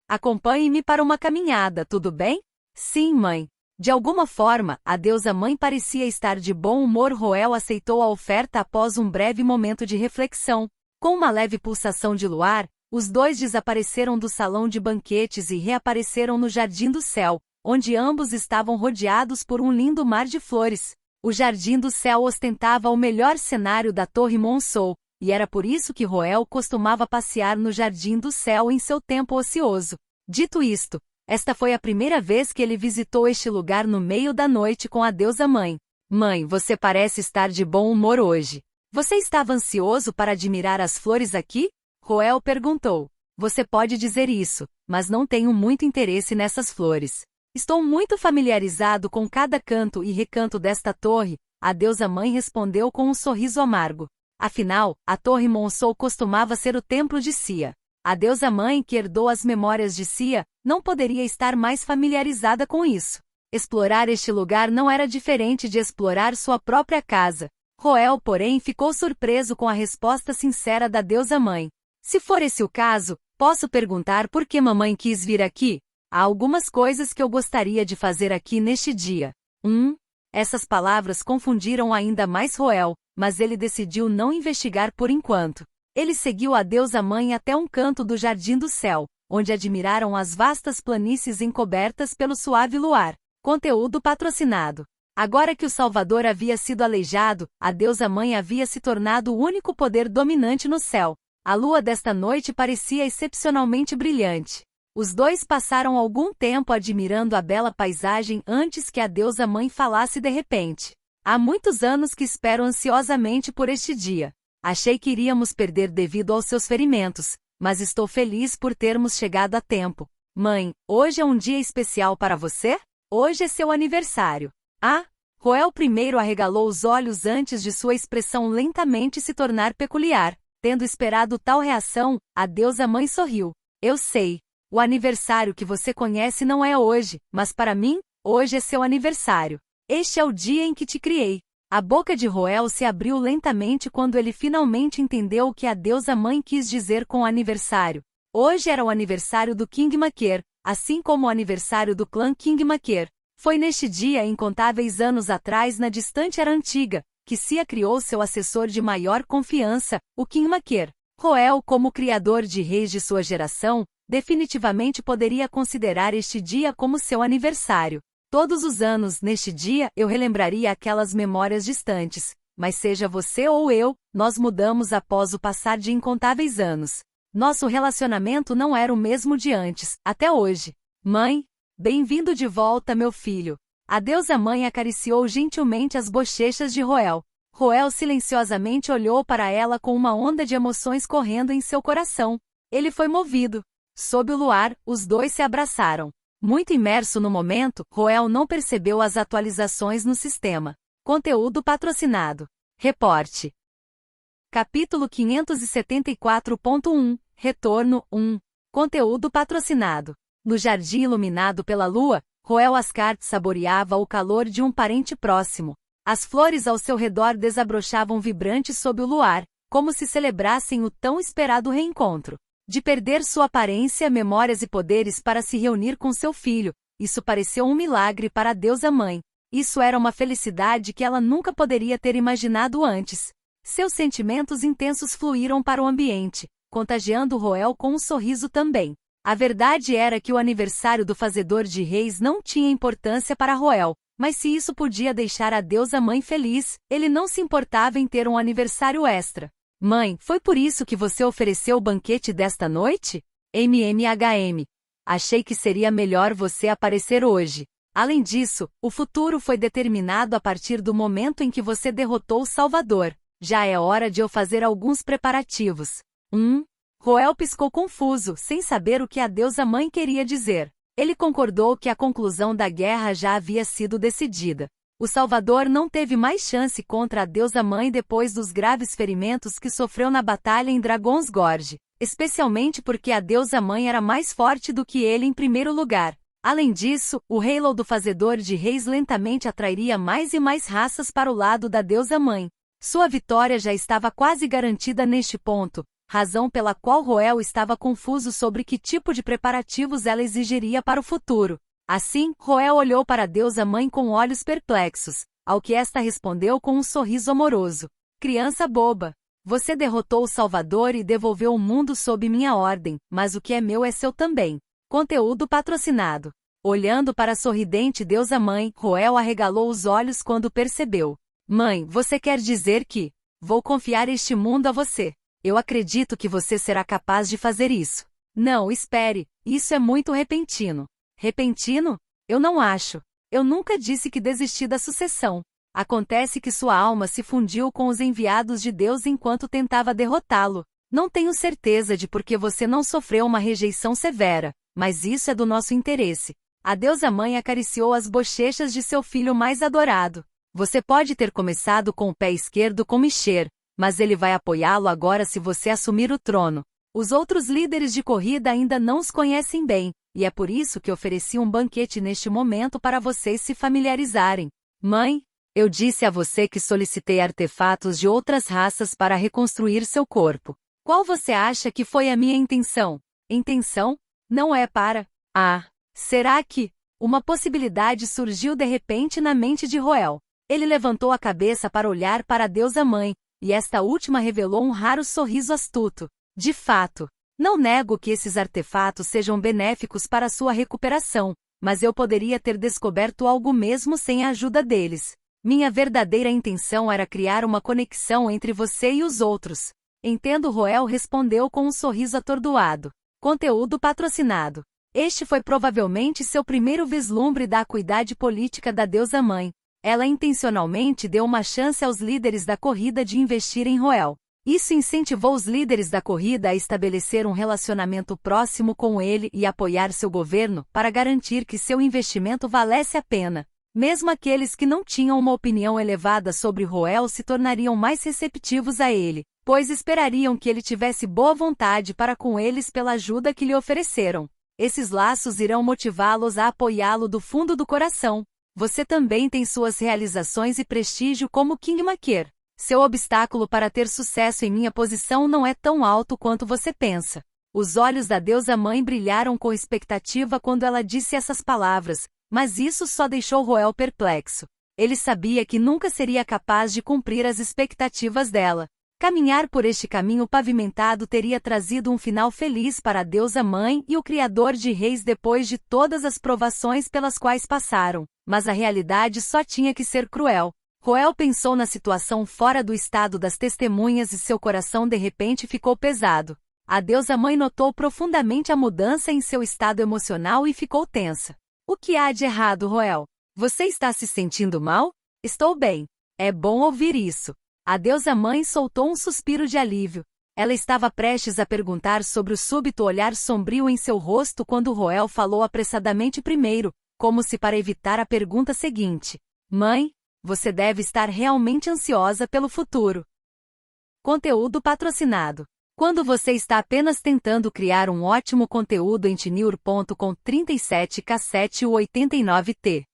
Acompanhe-me para uma caminhada, tudo bem? Sim, mãe. De alguma forma, a deusa-mãe parecia estar de bom humor. Roel aceitou a oferta após um breve momento de reflexão. Com uma leve pulsação de luar, os dois desapareceram do salão de banquetes e reapareceram no Jardim do Céu, onde ambos estavam rodeados por um lindo mar de flores. O Jardim do Céu ostentava o melhor cenário da Torre Monceau, e era por isso que Roel costumava passear no Jardim do Céu em seu tempo ocioso. Dito isto, esta foi a primeira vez que ele visitou este lugar no meio da noite com a deusa-mãe. Mãe, você parece estar de bom humor hoje. Você estava ansioso para admirar as flores aqui? Roel perguntou. Você pode dizer isso, mas não tenho muito interesse nessas flores. Estou muito familiarizado com cada canto e recanto desta torre, a deusa-mãe respondeu com um sorriso amargo. Afinal, a Torre Monceau costumava ser o templo de Sia. A deusa-mãe que herdou as memórias de Sia, não poderia estar mais familiarizada com isso. Explorar este lugar não era diferente de explorar sua própria casa. Roel, porém, ficou surpreso com a resposta sincera da deusa-mãe. Se for esse o caso, posso perguntar por que mamãe quis vir aqui? Há algumas coisas que eu gostaria de fazer aqui neste dia. Essas palavras confundiram ainda mais Roel, mas ele decidiu não investigar por enquanto. Ele seguiu a deusa-mãe até um canto do Jardim do Céu, onde admiraram as vastas planícies encobertas pelo suave luar. Conteúdo patrocinado. Agora que o Salvador havia sido aleijado, a deusa-mãe havia se tornado o único poder dominante no céu. A lua desta noite parecia excepcionalmente brilhante. Os dois passaram algum tempo admirando a bela paisagem antes que a deusa-mãe falasse de repente. Há muitos anos que espero ansiosamente por este dia. Achei que iríamos perder devido aos seus ferimentos, mas estou feliz por termos chegado a tempo. Mãe, hoje é um dia especial para você? Hoje é seu aniversário. Ah? Roel primeiro arregalou os olhos antes de sua expressão lentamente se tornar peculiar. Tendo esperado tal reação, a deusa-mãe sorriu. Eu sei. O aniversário que você conhece não é hoje, mas para mim, hoje é seu aniversário. Este é o dia em que te criei. A boca de Roel se abriu lentamente quando ele finalmente entendeu o que a deusa-mãe quis dizer com o aniversário. Hoje era o aniversário do King Maker, assim como o aniversário do clã King Maker. Foi neste dia, incontáveis anos atrás na distante Era Antiga, que Sia criou seu assessor de maior confiança, o King Maker. Roel, como criador de reis de sua geração, definitivamente poderia considerar este dia como seu aniversário. Todos os anos, neste dia, eu relembraria aquelas memórias distantes, mas seja você ou eu, nós mudamos após o passar de incontáveis anos. Nosso relacionamento não era o mesmo de antes, até hoje. Mãe, bem-vindo de volta, meu filho. A deusa mãe acariciou gentilmente as bochechas de Roel. Roel silenciosamente olhou para ela com uma onda de emoções correndo em seu coração. Ele foi movido. Sob o luar, os dois se abraçaram. Muito imerso no momento, Roel não percebeu as atualizações no sistema. Conteúdo patrocinado. Reporte. Capítulo 574.1. Retorno 1. Conteúdo patrocinado. No jardim iluminado pela lua, Roel Ascart saboreava o calor de um parente próximo. As flores ao seu redor desabrochavam vibrantes sob o luar, como se celebrassem o tão esperado reencontro. De perder sua aparência, memórias e poderes para se reunir com seu filho, isso pareceu um milagre para a deusa mãe. Isso era uma felicidade que ela nunca poderia ter imaginado antes. Seus sentimentos intensos fluíram para o ambiente, contagiando Roel com um sorriso também. A verdade era que o aniversário do Fazedor de Reis não tinha importância para Roel, mas se isso podia deixar a deusa mãe feliz, ele não se importava em ter um aniversário extra. Mãe, foi por isso que você ofereceu o banquete desta noite? MMHM. Achei que seria melhor você aparecer hoje. Além disso, o futuro foi determinado a partir do momento em que você derrotou o Salvador. Já é hora de eu fazer alguns preparativos. Roel piscou confuso, sem saber o que a deusa mãe queria dizer. Ele concordou que a conclusão da guerra já havia sido decidida. O Salvador não teve mais chance contra a deusa mãe depois dos graves ferimentos que sofreu na batalha em Dragon's Gorge, especialmente porque a deusa mãe era mais forte do que ele em primeiro lugar. Além disso, o Halo do Fazedor de Reis lentamente atrairia mais e mais raças para o lado da deusa mãe. Sua vitória já estava quase garantida neste ponto, razão pela qual Roel estava confuso sobre que tipo de preparativos ela exigiria para o futuro. Assim, Roel olhou para a deusa mãe com olhos perplexos, ao que esta respondeu com um sorriso amoroso. Criança boba. Você derrotou o Salvador e devolveu o mundo sob minha ordem, mas o que é meu é seu também. Conteúdo patrocinado. Olhando para a sorridente deusa mãe, Roel arregalou os olhos quando percebeu. Mãe, você quer dizer que vou confiar este mundo a você? Eu acredito que você será capaz de fazer isso. Não, espere, isso é muito repentino. Repentino? Eu não acho. Eu nunca disse que desisti da sucessão. Acontece que sua alma se fundiu com os enviados de Deus enquanto tentava derrotá-lo. Não tenho certeza de por que você não sofreu uma rejeição severa, mas isso é do nosso interesse. A deusa mãe acariciou as bochechas de seu filho mais adorado. Você pode ter começado com o pé esquerdo com Michel, mas ele vai apoiá-lo agora se você assumir o trono. Os outros líderes de corrida ainda não os conhecem bem, e é por isso que ofereci um banquete neste momento para vocês se familiarizarem. Mãe, eu disse a você que solicitei artefatos de outras raças para reconstruir seu corpo. Qual você acha que foi a minha intenção? Intenção? Não é para... será que... Uma possibilidade surgiu de repente na mente de Roel. Ele levantou a cabeça para olhar para a deusa mãe, e esta última revelou um raro sorriso astuto. De fato, não nego que esses artefatos sejam benéficos para sua recuperação, mas eu poderia ter descoberto algo mesmo sem a ajuda deles. Minha verdadeira intenção era criar uma conexão entre você e os outros. Entendo, Roel respondeu com um sorriso atordoado. Conteúdo patrocinado. Este foi provavelmente seu primeiro vislumbre da acuidade política da deusa mãe. Ela intencionalmente deu uma chance aos líderes da corrida de investir em Roel. Isso incentivou os líderes da corrida a estabelecer um relacionamento próximo com ele e apoiar seu governo para garantir que seu investimento valesse a pena. Mesmo aqueles que não tinham uma opinião elevada sobre Roel se tornariam mais receptivos a ele, pois esperariam que ele tivesse boa vontade para com eles pela ajuda que lhe ofereceram. Esses laços irão motivá-los a apoiá-lo do fundo do coração. Você também tem suas realizações e prestígio como Kingmaker. Seu obstáculo para ter sucesso em minha posição não é tão alto quanto você pensa. Os olhos da deusa mãe brilharam com expectativa quando ela disse essas palavras, mas isso só deixou Roel perplexo. Ele sabia que nunca seria capaz de cumprir as expectativas dela. Caminhar por este caminho pavimentado teria trazido um final feliz para a deusa mãe e o Criador de Reis depois de todas as provações pelas quais passaram, mas a realidade só tinha que ser cruel. Roel pensou na situação fora do estado das testemunhas e seu coração de repente ficou pesado. A deusa mãe notou profundamente a mudança em seu estado emocional e ficou tensa. O que há de errado, Roel? Você está se sentindo mal? Estou bem. É bom ouvir isso. A deusa mãe soltou um suspiro de alívio. Ela estava prestes a perguntar sobre o súbito olhar sombrio em seu rosto quando Roel falou apressadamente primeiro, como se para evitar a pergunta seguinte. Mãe, você deve estar realmente ansiosa pelo futuro. Conteúdo patrocinado. Quando você está apenas tentando criar um ótimo conteúdo em Tenure.com 37K7 89T.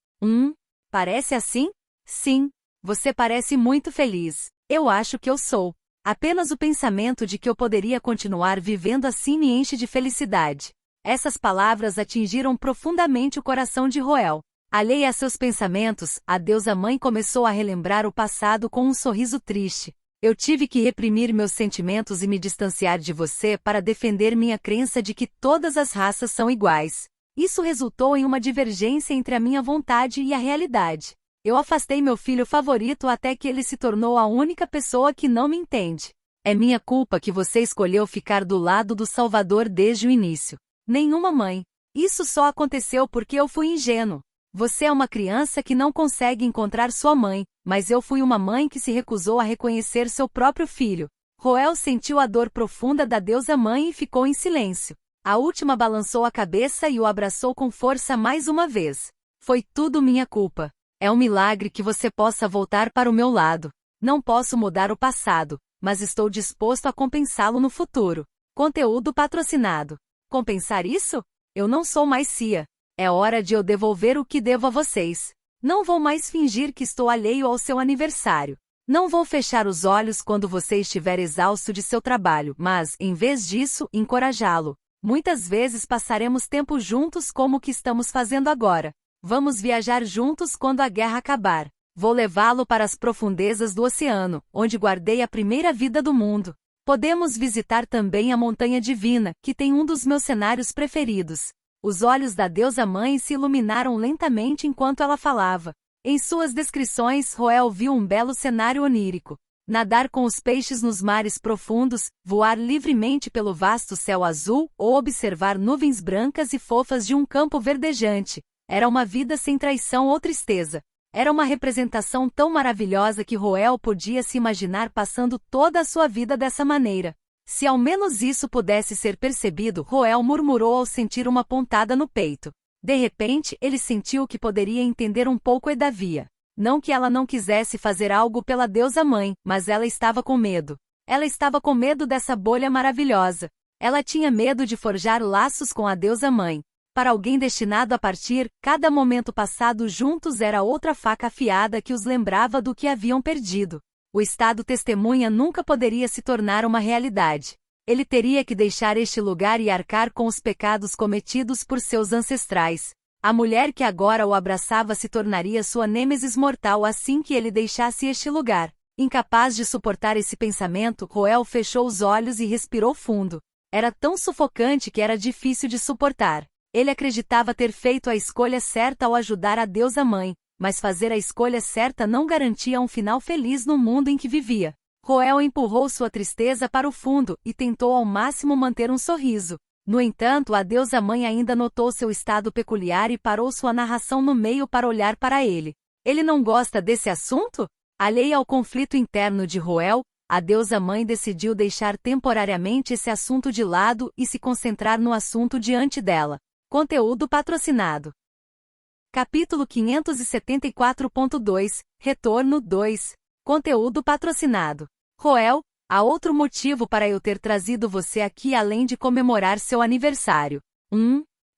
Parece assim? Sim. Você parece muito feliz. Eu acho que eu sou. Apenas o pensamento de que eu poderia continuar vivendo assim me enche de felicidade. Essas palavras atingiram profundamente o coração de Roel. Alheia a seus pensamentos, a deusa mãe começou a relembrar o passado com um sorriso triste. Eu tive que reprimir meus sentimentos e me distanciar de você para defender minha crença de que todas as raças são iguais. Isso resultou em uma divergência entre a minha vontade e a realidade. Eu afastei meu filho favorito até que ele se tornou a única pessoa que não me entende. É minha culpa que você escolheu ficar do lado do Salvador desde o início. Nenhuma mãe. Isso só aconteceu porque eu fui ingênuo. Você é uma criança que não consegue encontrar sua mãe, mas eu fui uma mãe que se recusou a reconhecer seu próprio filho. Roel sentiu a dor profunda da deusa mãe e ficou em silêncio. A última balançou a cabeça e o abraçou com força mais uma vez. Foi tudo minha culpa. É um milagre que você possa voltar para o meu lado. Não posso mudar o passado, mas estou disposto a compensá-lo no futuro. Conteúdo patrocinado. Compensar isso? Eu não sou mais Cia. É hora de eu devolver o que devo a vocês. Não vou mais fingir que estou alheio ao seu aniversário. Não vou fechar os olhos quando você estiver exausto de seu trabalho, mas, em vez disso, encorajá-lo. Muitas vezes passaremos tempo juntos como o que estamos fazendo agora. Vamos viajar juntos quando a guerra acabar. Vou levá-lo para as profundezas do oceano, onde guardei a primeira vida do mundo. Podemos visitar também a Montanha Divina, que tem um dos meus cenários preferidos. Os olhos da deusa mãe se iluminaram lentamente enquanto ela falava. Em suas descrições, Roel viu um belo cenário onírico. Nadar com os peixes nos mares profundos, voar livremente pelo vasto céu azul ou observar nuvens brancas e fofas de um campo verdejante. Era uma vida sem traição ou tristeza. Era uma representação tão maravilhosa que Roel podia se imaginar passando toda a sua vida dessa maneira. Se ao menos isso pudesse ser percebido, Roel murmurou ao sentir uma pontada no peito. De repente, ele sentiu que poderia entender um pouco Edavia. Não que ela não quisesse fazer algo pela deusa mãe, mas ela estava com medo. Ela estava com medo dessa bolha maravilhosa. Ela tinha medo de forjar laços com a deusa mãe. Para alguém destinado a partir, cada momento passado juntos era outra faca afiada que os lembrava do que haviam perdido. O estado testemunha nunca poderia se tornar uma realidade. Ele teria que deixar este lugar e arcar com os pecados cometidos por seus ancestrais. A mulher que agora o abraçava se tornaria sua nêmesis mortal assim que ele deixasse este lugar. Incapaz de suportar esse pensamento, Roel fechou os olhos e respirou fundo. Era tão sufocante que era difícil de suportar. Ele acreditava ter feito a escolha certa ao ajudar a deusa mãe, mas fazer a escolha certa não garantia um final feliz no mundo em que vivia. Roel empurrou sua tristeza para o fundo e tentou ao máximo manter um sorriso. No entanto, a deusa mãe ainda notou seu estado peculiar e parou sua narração no meio para olhar para ele. Ele não gosta desse assunto? Alheia ao conflito interno de Roel, a deusa mãe decidiu deixar temporariamente esse assunto de lado e se concentrar no assunto diante dela. Conteúdo patrocinado. Capítulo 574.2, Retorno 2. Conteúdo patrocinado. Roel, há outro motivo para eu ter trazido você aqui além de comemorar seu aniversário.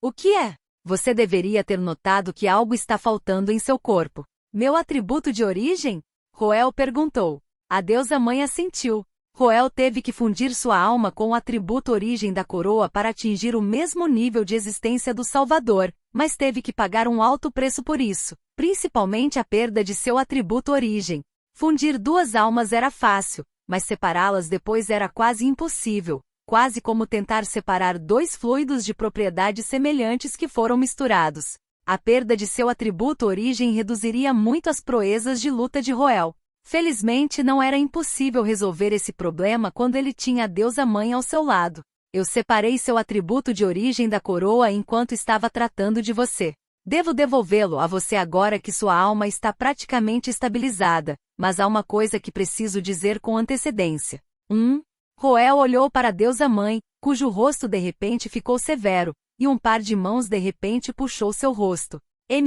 O que é? Você deveria ter notado que algo está faltando em seu corpo. Meu atributo de origem? Roel perguntou. A deusa mãe assentiu. Roel teve que fundir sua alma com o atributo origem da coroa para atingir o mesmo nível de existência do Salvador, mas teve que pagar um alto preço por isso, principalmente a perda de seu atributo origem. Fundir duas almas era fácil, mas separá-las depois era quase impossível, quase como tentar separar dois fluidos de propriedades semelhantes que foram misturados. A perda de seu atributo origem reduziria muito as proezas de luta de Roel. Felizmente não era impossível resolver esse problema quando ele tinha a deusa mãe ao seu lado. Eu separei seu atributo de origem da coroa enquanto estava tratando de você. Devo devolvê-lo a você agora que sua alma está praticamente estabilizada, mas há uma coisa que preciso dizer com antecedência. Roel olhou para a deusa mãe, cujo rosto de repente ficou severo, e um par de mãos de repente puxou seu rosto.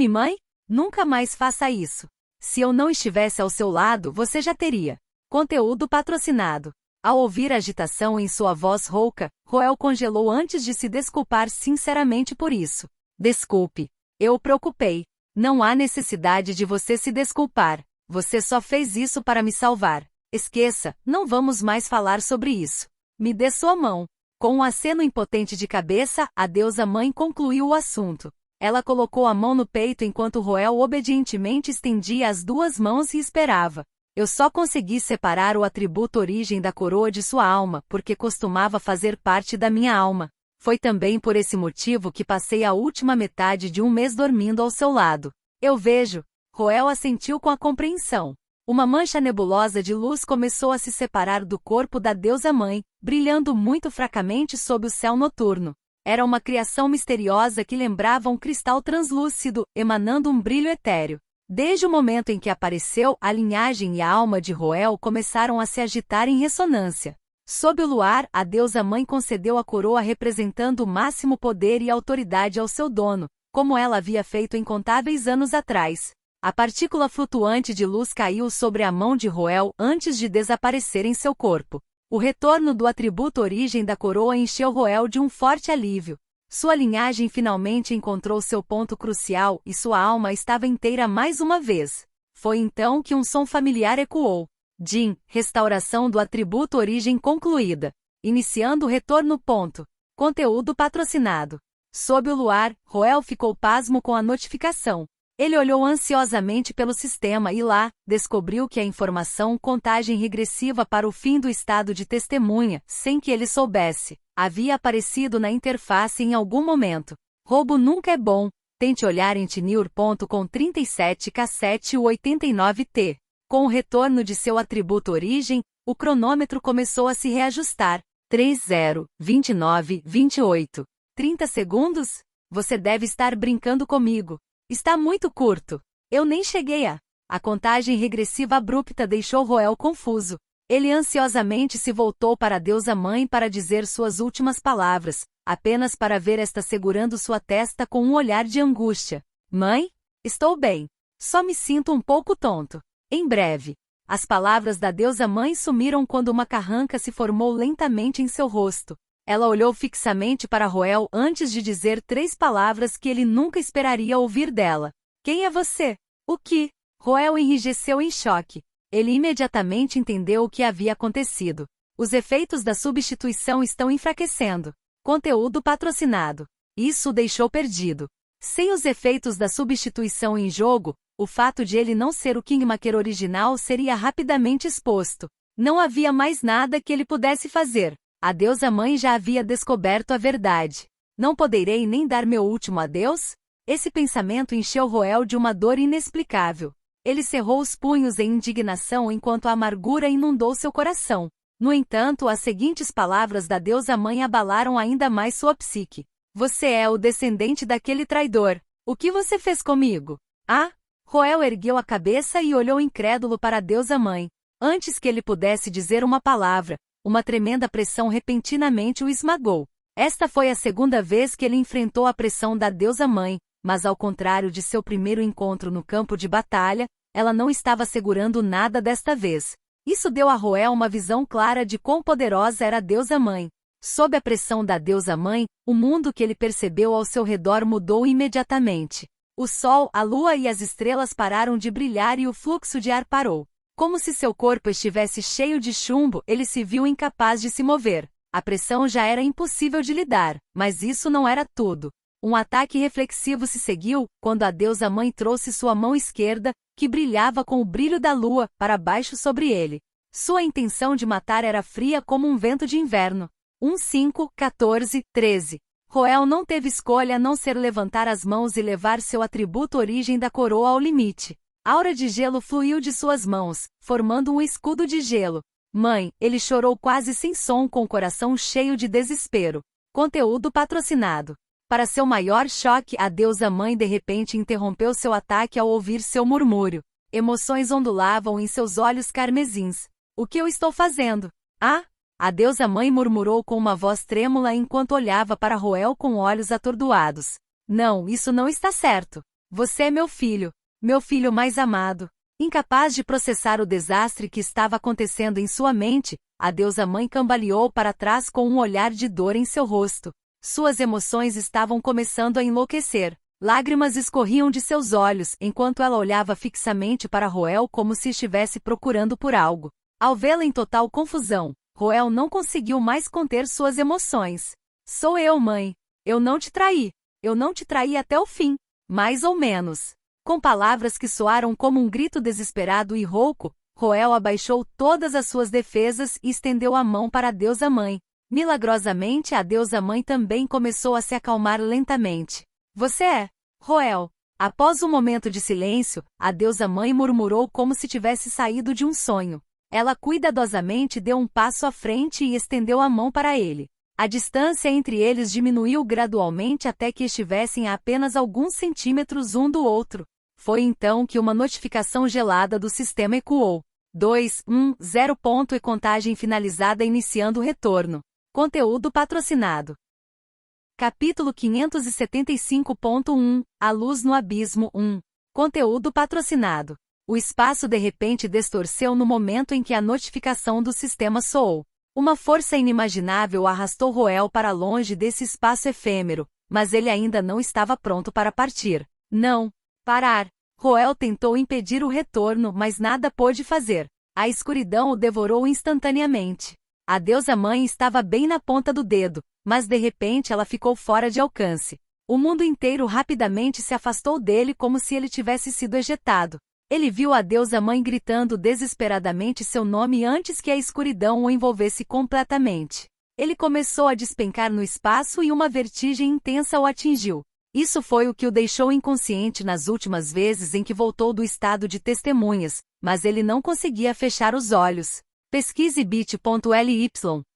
Mãe? Nunca mais faça isso. Se eu não estivesse ao seu lado, você já teria. Conteúdo patrocinado. Ao ouvir a agitação em sua voz rouca, Roel congelou antes de se desculpar sinceramente por isso. Desculpe. Eu o preocupei. Não há necessidade de você se desculpar. Você só fez isso para me salvar. Esqueça, não vamos mais falar sobre isso. Me dê sua mão. Com um aceno impotente de cabeça, a deusa mãe concluiu o assunto. Ela colocou a mão no peito enquanto Roel obedientemente estendia as duas mãos e esperava. Eu só consegui separar o atributo origem da coroa de sua alma porque costumava fazer parte da minha alma. Foi também por esse motivo que passei a última metade de um mês dormindo ao seu lado. Eu vejo. Roel assentiu com a compreensão. Uma mancha nebulosa de luz começou a se separar do corpo da deusa-mãe, brilhando muito fracamente sob o céu noturno. Era uma criação misteriosa que lembrava um cristal translúcido, emanando um brilho etéreo. Desde o momento em que apareceu, a linhagem e a alma de Roel começaram a se agitar em ressonância. Sob o luar, a deusa-mãe concedeu a coroa representando o máximo poder e autoridade ao seu dono, como ela havia feito incontáveis anos atrás. A partícula flutuante de luz caiu sobre a mão de Roel antes de desaparecer em seu corpo. O retorno do atributo origem da coroa encheu Roel de um forte alívio. Sua linhagem finalmente encontrou seu ponto crucial e sua alma estava inteira mais uma vez. Foi então que um som familiar ecoou. Din, restauração do atributo origem concluída. Iniciando o retorno. Conteúdo patrocinado. Sob o luar, Roel ficou pasmo com a notificação. Ele olhou ansiosamente pelo sistema e lá, descobriu que a informação contagem regressiva para o fim do estado de testemunha, sem que ele soubesse, havia aparecido na interface em algum momento. Roubo nunca é bom. Tente olhar em Tnur.com 37K789T. Com o retorno de seu atributo origem, o cronômetro começou a se reajustar. 30, 29, 28. 30 segundos? Você deve estar brincando comigo. Está muito curto. Eu nem cheguei a... A contagem regressiva abrupta deixou Roel confuso. Ele ansiosamente se voltou para a deusa-mãe para dizer suas últimas palavras, apenas para ver esta segurando sua testa com um olhar de angústia. Mãe? Estou bem. Só me sinto um pouco tonto. Em breve. As palavras da deusa-mãe sumiram quando uma carranca se formou lentamente em seu rosto. Ela olhou fixamente para Roel antes de dizer 3 palavras que ele nunca esperaria ouvir dela. Quem é você? O que? Roel enrijeceu em choque. Ele imediatamente entendeu o que havia acontecido. Os efeitos da substituição estão enfraquecendo. Conteúdo patrocinado. Isso o deixou perdido. Sem os efeitos da substituição em jogo, o fato de ele não ser o Kingmaker original seria rapidamente exposto. Não havia mais nada que ele pudesse fazer. A deusa-mãe já havia descoberto a verdade. Não poderei nem dar meu último adeus? Esse pensamento encheu Roel de uma dor inexplicável. Ele cerrou os punhos em indignação enquanto a amargura inundou seu coração. No entanto, as seguintes palavras da deusa-mãe abalaram ainda mais sua psique. Você é o descendente daquele traidor. O que você fez comigo? Ah? Roel ergueu a cabeça e olhou incrédulo para a deusa-mãe. Antes que ele pudesse dizer uma palavra, uma tremenda pressão repentinamente o esmagou. Esta foi a segunda vez que ele enfrentou a pressão da deusa-mãe, mas ao contrário de seu primeiro encontro no campo de batalha, ela não estava segurando nada desta vez. Isso deu a Roel uma visão clara de quão poderosa era a deusa-mãe. Sob a pressão da deusa-mãe, o mundo que ele percebeu ao seu redor mudou imediatamente. O sol, a lua e as estrelas pararam de brilhar e o fluxo de ar parou. Como se seu corpo estivesse cheio de chumbo, ele se viu incapaz de se mover. A pressão já era impossível de lidar, mas isso não era tudo. Um ataque reflexivo se seguiu, quando a deusa-mãe trouxe sua mão esquerda, que brilhava com o brilho da lua, para baixo sobre ele. Sua intenção de matar era fria como um vento de inverno. 5, 14, 13. Roel não teve escolha a não ser levantar as mãos e levar seu atributo origem da coroa ao limite. Aura de gelo fluiu de suas mãos, formando um escudo de gelo. Mãe, ele chorou quase sem som com o coração cheio de desespero. Conteúdo patrocinado. Para seu maior choque, a deusa mãe de repente interrompeu seu ataque ao ouvir seu murmúrio. Emoções ondulavam em seus olhos carmesins. O que eu estou fazendo? Ah! A deusa mãe murmurou com uma voz trêmula enquanto olhava para Roel com olhos atordoados. Não, isso não está certo. Você é meu filho mais amado. Incapaz de processar o desastre que estava acontecendo em sua mente, a deusa mãe cambaleou para trás com um olhar de dor em seu rosto. Suas emoções estavam começando a enlouquecer. Lágrimas escorriam de seus olhos enquanto ela olhava fixamente para Roel como se estivesse procurando por algo. Ao vê-la em total confusão, Roel não conseguiu mais conter suas emoções. Sou eu, mãe. Eu não te traí. Eu não te traí até o fim. Mais ou menos. Com palavras que soaram como um grito desesperado e rouco, Roel abaixou todas as suas defesas e estendeu a mão para a deusa mãe. Milagrosamente, a deusa mãe também começou a se acalmar lentamente. Você é Roel. Após um momento de silêncio, a deusa mãe murmurou como se tivesse saído de um sonho. Ela cuidadosamente deu um passo à frente e estendeu a mão para ele. A distância entre eles diminuiu gradualmente até que estivessem a apenas alguns centímetros um do outro. Foi então que uma notificação gelada do sistema ecoou. 210 e contagem finalizada iniciando o retorno. Conteúdo patrocinado. Capítulo 575.1 A luz no abismo 1. Conteúdo patrocinado. O espaço de repente distorceu no momento em que a notificação do sistema soou. Uma força inimaginável arrastou Roel para longe desse espaço efêmero, mas ele ainda não estava pronto para partir. Não. Parar. Roel tentou impedir o retorno, mas nada pôde fazer. A escuridão o devorou instantaneamente. A deusa mãe estava bem na ponta do dedo, mas de repente ela ficou fora de alcance. O mundo inteiro rapidamente se afastou dele como se ele tivesse sido ejetado. Ele viu a deusa mãe gritando desesperadamente seu nome antes que a escuridão o envolvesse completamente. Ele começou a despencar no espaço e uma vertigem intensa o atingiu. Isso foi o que o deixou inconsciente nas últimas vezes em que voltou do estado de testemunhas, mas ele não conseguia fechar os olhos. Pesquise bit.ly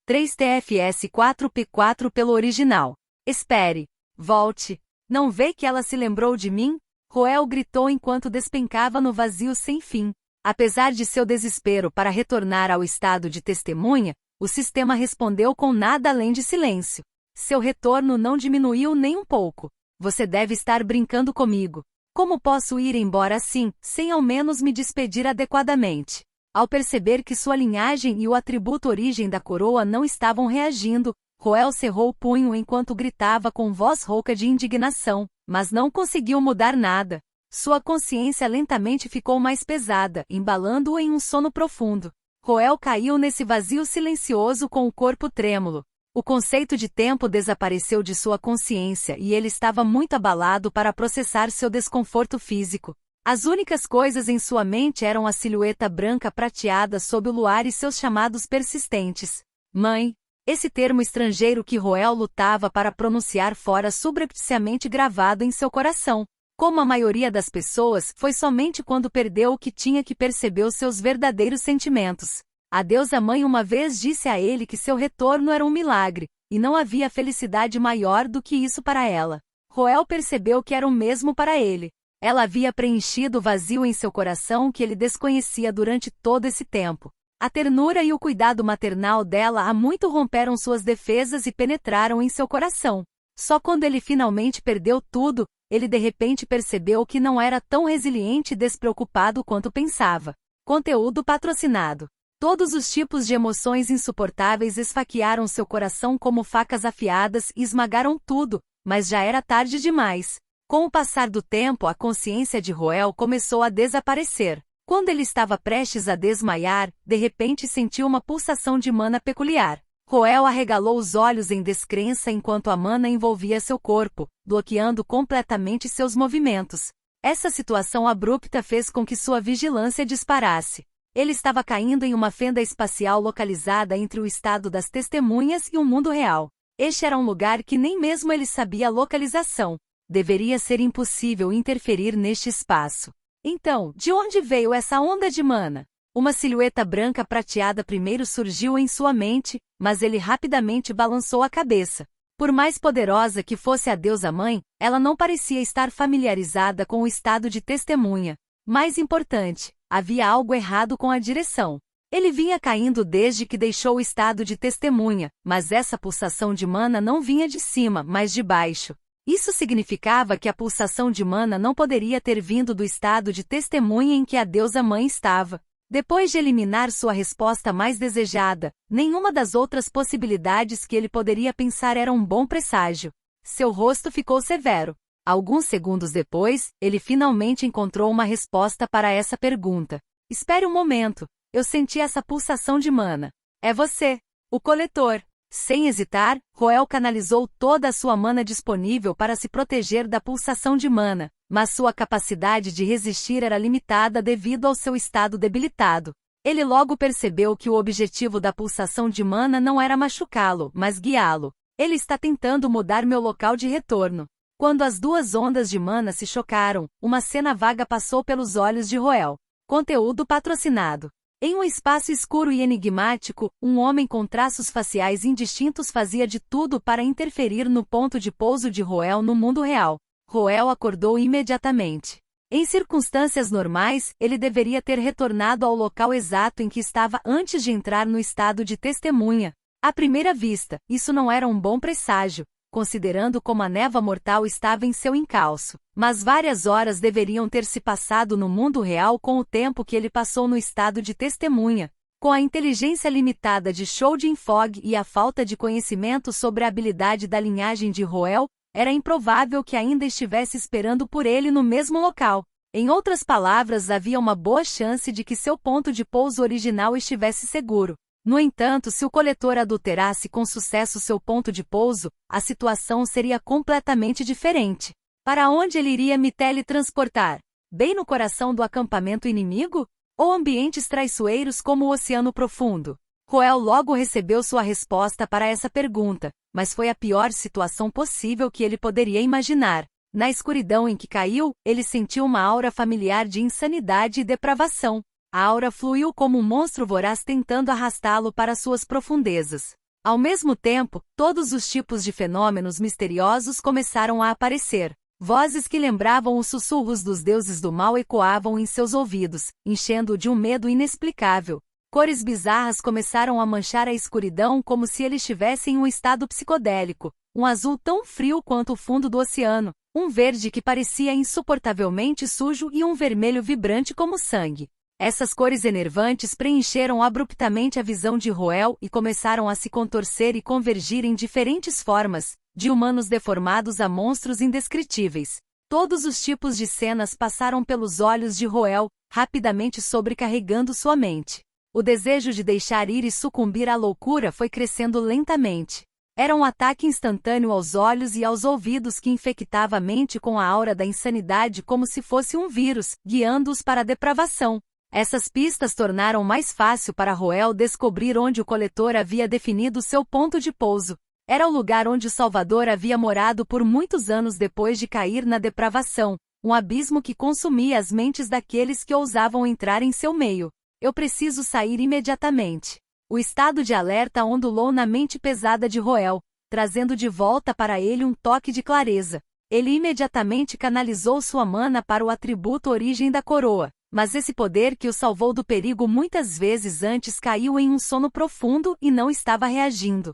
3tfs4p4 pelo original. Espere. Volte. Não vê que ela se lembrou de mim? Roel gritou enquanto despencava no vazio sem fim. Apesar de seu desespero para retornar ao estado de testemunha, o sistema respondeu com nada além de silêncio. Seu retorno não diminuiu nem um pouco. Você deve estar brincando comigo. Como posso ir embora assim, sem ao menos me despedir adequadamente? Ao perceber que sua linhagem e o atributo origem da coroa não estavam reagindo, Roel cerrou o punho enquanto gritava com voz rouca de indignação, mas não conseguiu mudar nada. Sua consciência lentamente ficou mais pesada, embalando-o em um sono profundo. Roel caiu nesse vazio silencioso com o corpo trêmulo. O conceito de tempo desapareceu de sua consciência e ele estava muito abalado para processar seu desconforto físico. As únicas coisas em sua mente eram a silhueta branca prateada sob o luar e seus chamados persistentes. Mãe. Esse termo estrangeiro que Roel lutava para pronunciar fora subrepticiamente gravado em seu coração. Como a maioria das pessoas, foi somente quando perdeu o que tinha que percebeu seus verdadeiros sentimentos. A deusa mãe uma vez disse a ele que seu retorno era um milagre, e não havia felicidade maior do que isso para ela. Roel percebeu que era o mesmo para ele. Ela havia preenchido o vazio em seu coração que ele desconhecia durante todo esse tempo. A ternura e o cuidado maternal dela há muito romperam suas defesas e penetraram em seu coração. Só quando ele finalmente perdeu tudo, ele de repente percebeu que não era tão resiliente e despreocupado quanto pensava. Conteúdo patrocinado. Todos os tipos de emoções insuportáveis esfaquearam seu coração como facas afiadas e esmagaram tudo, mas já era tarde demais. Com o passar do tempo, a consciência de Roel começou a desaparecer. Quando ele estava prestes a desmaiar, de repente sentiu uma pulsação de mana peculiar. Roel arregalou os olhos em descrença enquanto a mana envolvia seu corpo, bloqueando completamente seus movimentos. Essa situação abrupta fez com que sua vigilância disparasse. Ele estava caindo em uma fenda espacial localizada entre o estado das testemunhas e o mundo real. Este era um lugar que nem mesmo ele sabia a localização. Deveria ser impossível interferir neste espaço. Então, de onde veio essa onda de mana? Uma silhueta branca prateada primeiro surgiu em sua mente, mas ele rapidamente balançou a cabeça. Por mais poderosa que fosse a deusa-mãe, ela não parecia estar familiarizada com o estado de testemunha. Mais importante, havia algo errado com a direção. Ele vinha caindo desde que deixou o estado de testemunha, mas essa pulsação de mana não vinha de cima, mas de baixo. Isso significava que a pulsação de mana não poderia ter vindo do estado de testemunha em que a deusa-mãe estava. Depois de eliminar sua resposta mais desejada, nenhuma das outras possibilidades que ele poderia pensar era um bom presságio. Seu rosto ficou severo. Alguns segundos depois, ele finalmente encontrou uma resposta para essa pergunta. Espere um momento. Eu senti essa pulsação de mana. É você, o coletor. Sem hesitar, Roel canalizou toda a sua mana disponível para se proteger da pulsação de mana, mas sua capacidade de resistir era limitada devido ao seu estado debilitado. Ele logo percebeu que o objetivo da pulsação de mana não era machucá-lo, mas guiá-lo. Ele está tentando mudar meu local de retorno. Quando as duas ondas de mana se chocaram, uma cena vaga passou pelos olhos de Roel. Conteúdo patrocinado. Em um espaço escuro e enigmático, um homem com traços faciais indistintos fazia de tudo para interferir no ponto de pouso de Roel no mundo real. Roel acordou imediatamente. Em circunstâncias normais, ele deveria ter retornado ao local exato em que estava antes de entrar no estado de testemunha. À primeira vista, isso não era um bom presságio, considerando como a névoa mortal estava em seu encalço. Mas várias horas deveriam ter se passado no mundo real com o tempo que ele passou no estado de testemunha. Com a inteligência limitada de Shoujin Fog e a falta de conhecimento sobre a habilidade da linhagem de Roel, era improvável que ainda estivesse esperando por ele no mesmo local. Em outras palavras, havia uma boa chance de que seu ponto de pouso original estivesse seguro. No entanto, se o coletor adulterasse com sucesso seu ponto de pouso, a situação seria completamente diferente. Para onde ele iria me teletransportar? Bem no coração do acampamento inimigo? Ou ambientes traiçoeiros como o Oceano Profundo? Roel logo recebeu sua resposta para essa pergunta, mas foi a pior situação possível que ele poderia imaginar. Na escuridão em que caiu, ele sentiu uma aura familiar de insanidade e depravação. A aura fluiu como um monstro voraz tentando arrastá-lo para suas profundezas. Ao mesmo tempo, todos os tipos de fenômenos misteriosos começaram a aparecer. Vozes que lembravam os sussurros dos deuses do mal ecoavam em seus ouvidos, enchendo-o de um medo inexplicável. Cores bizarras começaram a manchar a escuridão como se ele estivesse em um estado psicodélico, um azul tão frio quanto o fundo do oceano, um verde que parecia insuportavelmente sujo e um vermelho vibrante como sangue. Essas cores enervantes preencheram abruptamente a visão de Roel e começaram a se contorcer e convergir em diferentes formas, de humanos deformados a monstros indescritíveis. Todos os tipos de cenas passaram pelos olhos de Roel, rapidamente sobrecarregando sua mente. O desejo de deixar ir e sucumbir à loucura foi crescendo lentamente. Era um ataque instantâneo aos olhos e aos ouvidos que infectava a mente com a aura da insanidade como se fosse um vírus, guiando-os para a depravação. Essas pistas tornaram mais fácil para Roel descobrir onde o coletor havia definido seu ponto de pouso. Era o lugar onde o Salvador havia morado por muitos anos depois de cair na depravação, um abismo que consumia as mentes daqueles que ousavam entrar em seu meio. Eu preciso sair imediatamente. O estado de alerta ondulou na mente pesada de Roel, trazendo de volta para ele um toque de clareza. Ele imediatamente canalizou sua mana para o atributo origem da coroa. Mas esse poder que o salvou do perigo muitas vezes antes caiu em um sono profundo e não estava reagindo.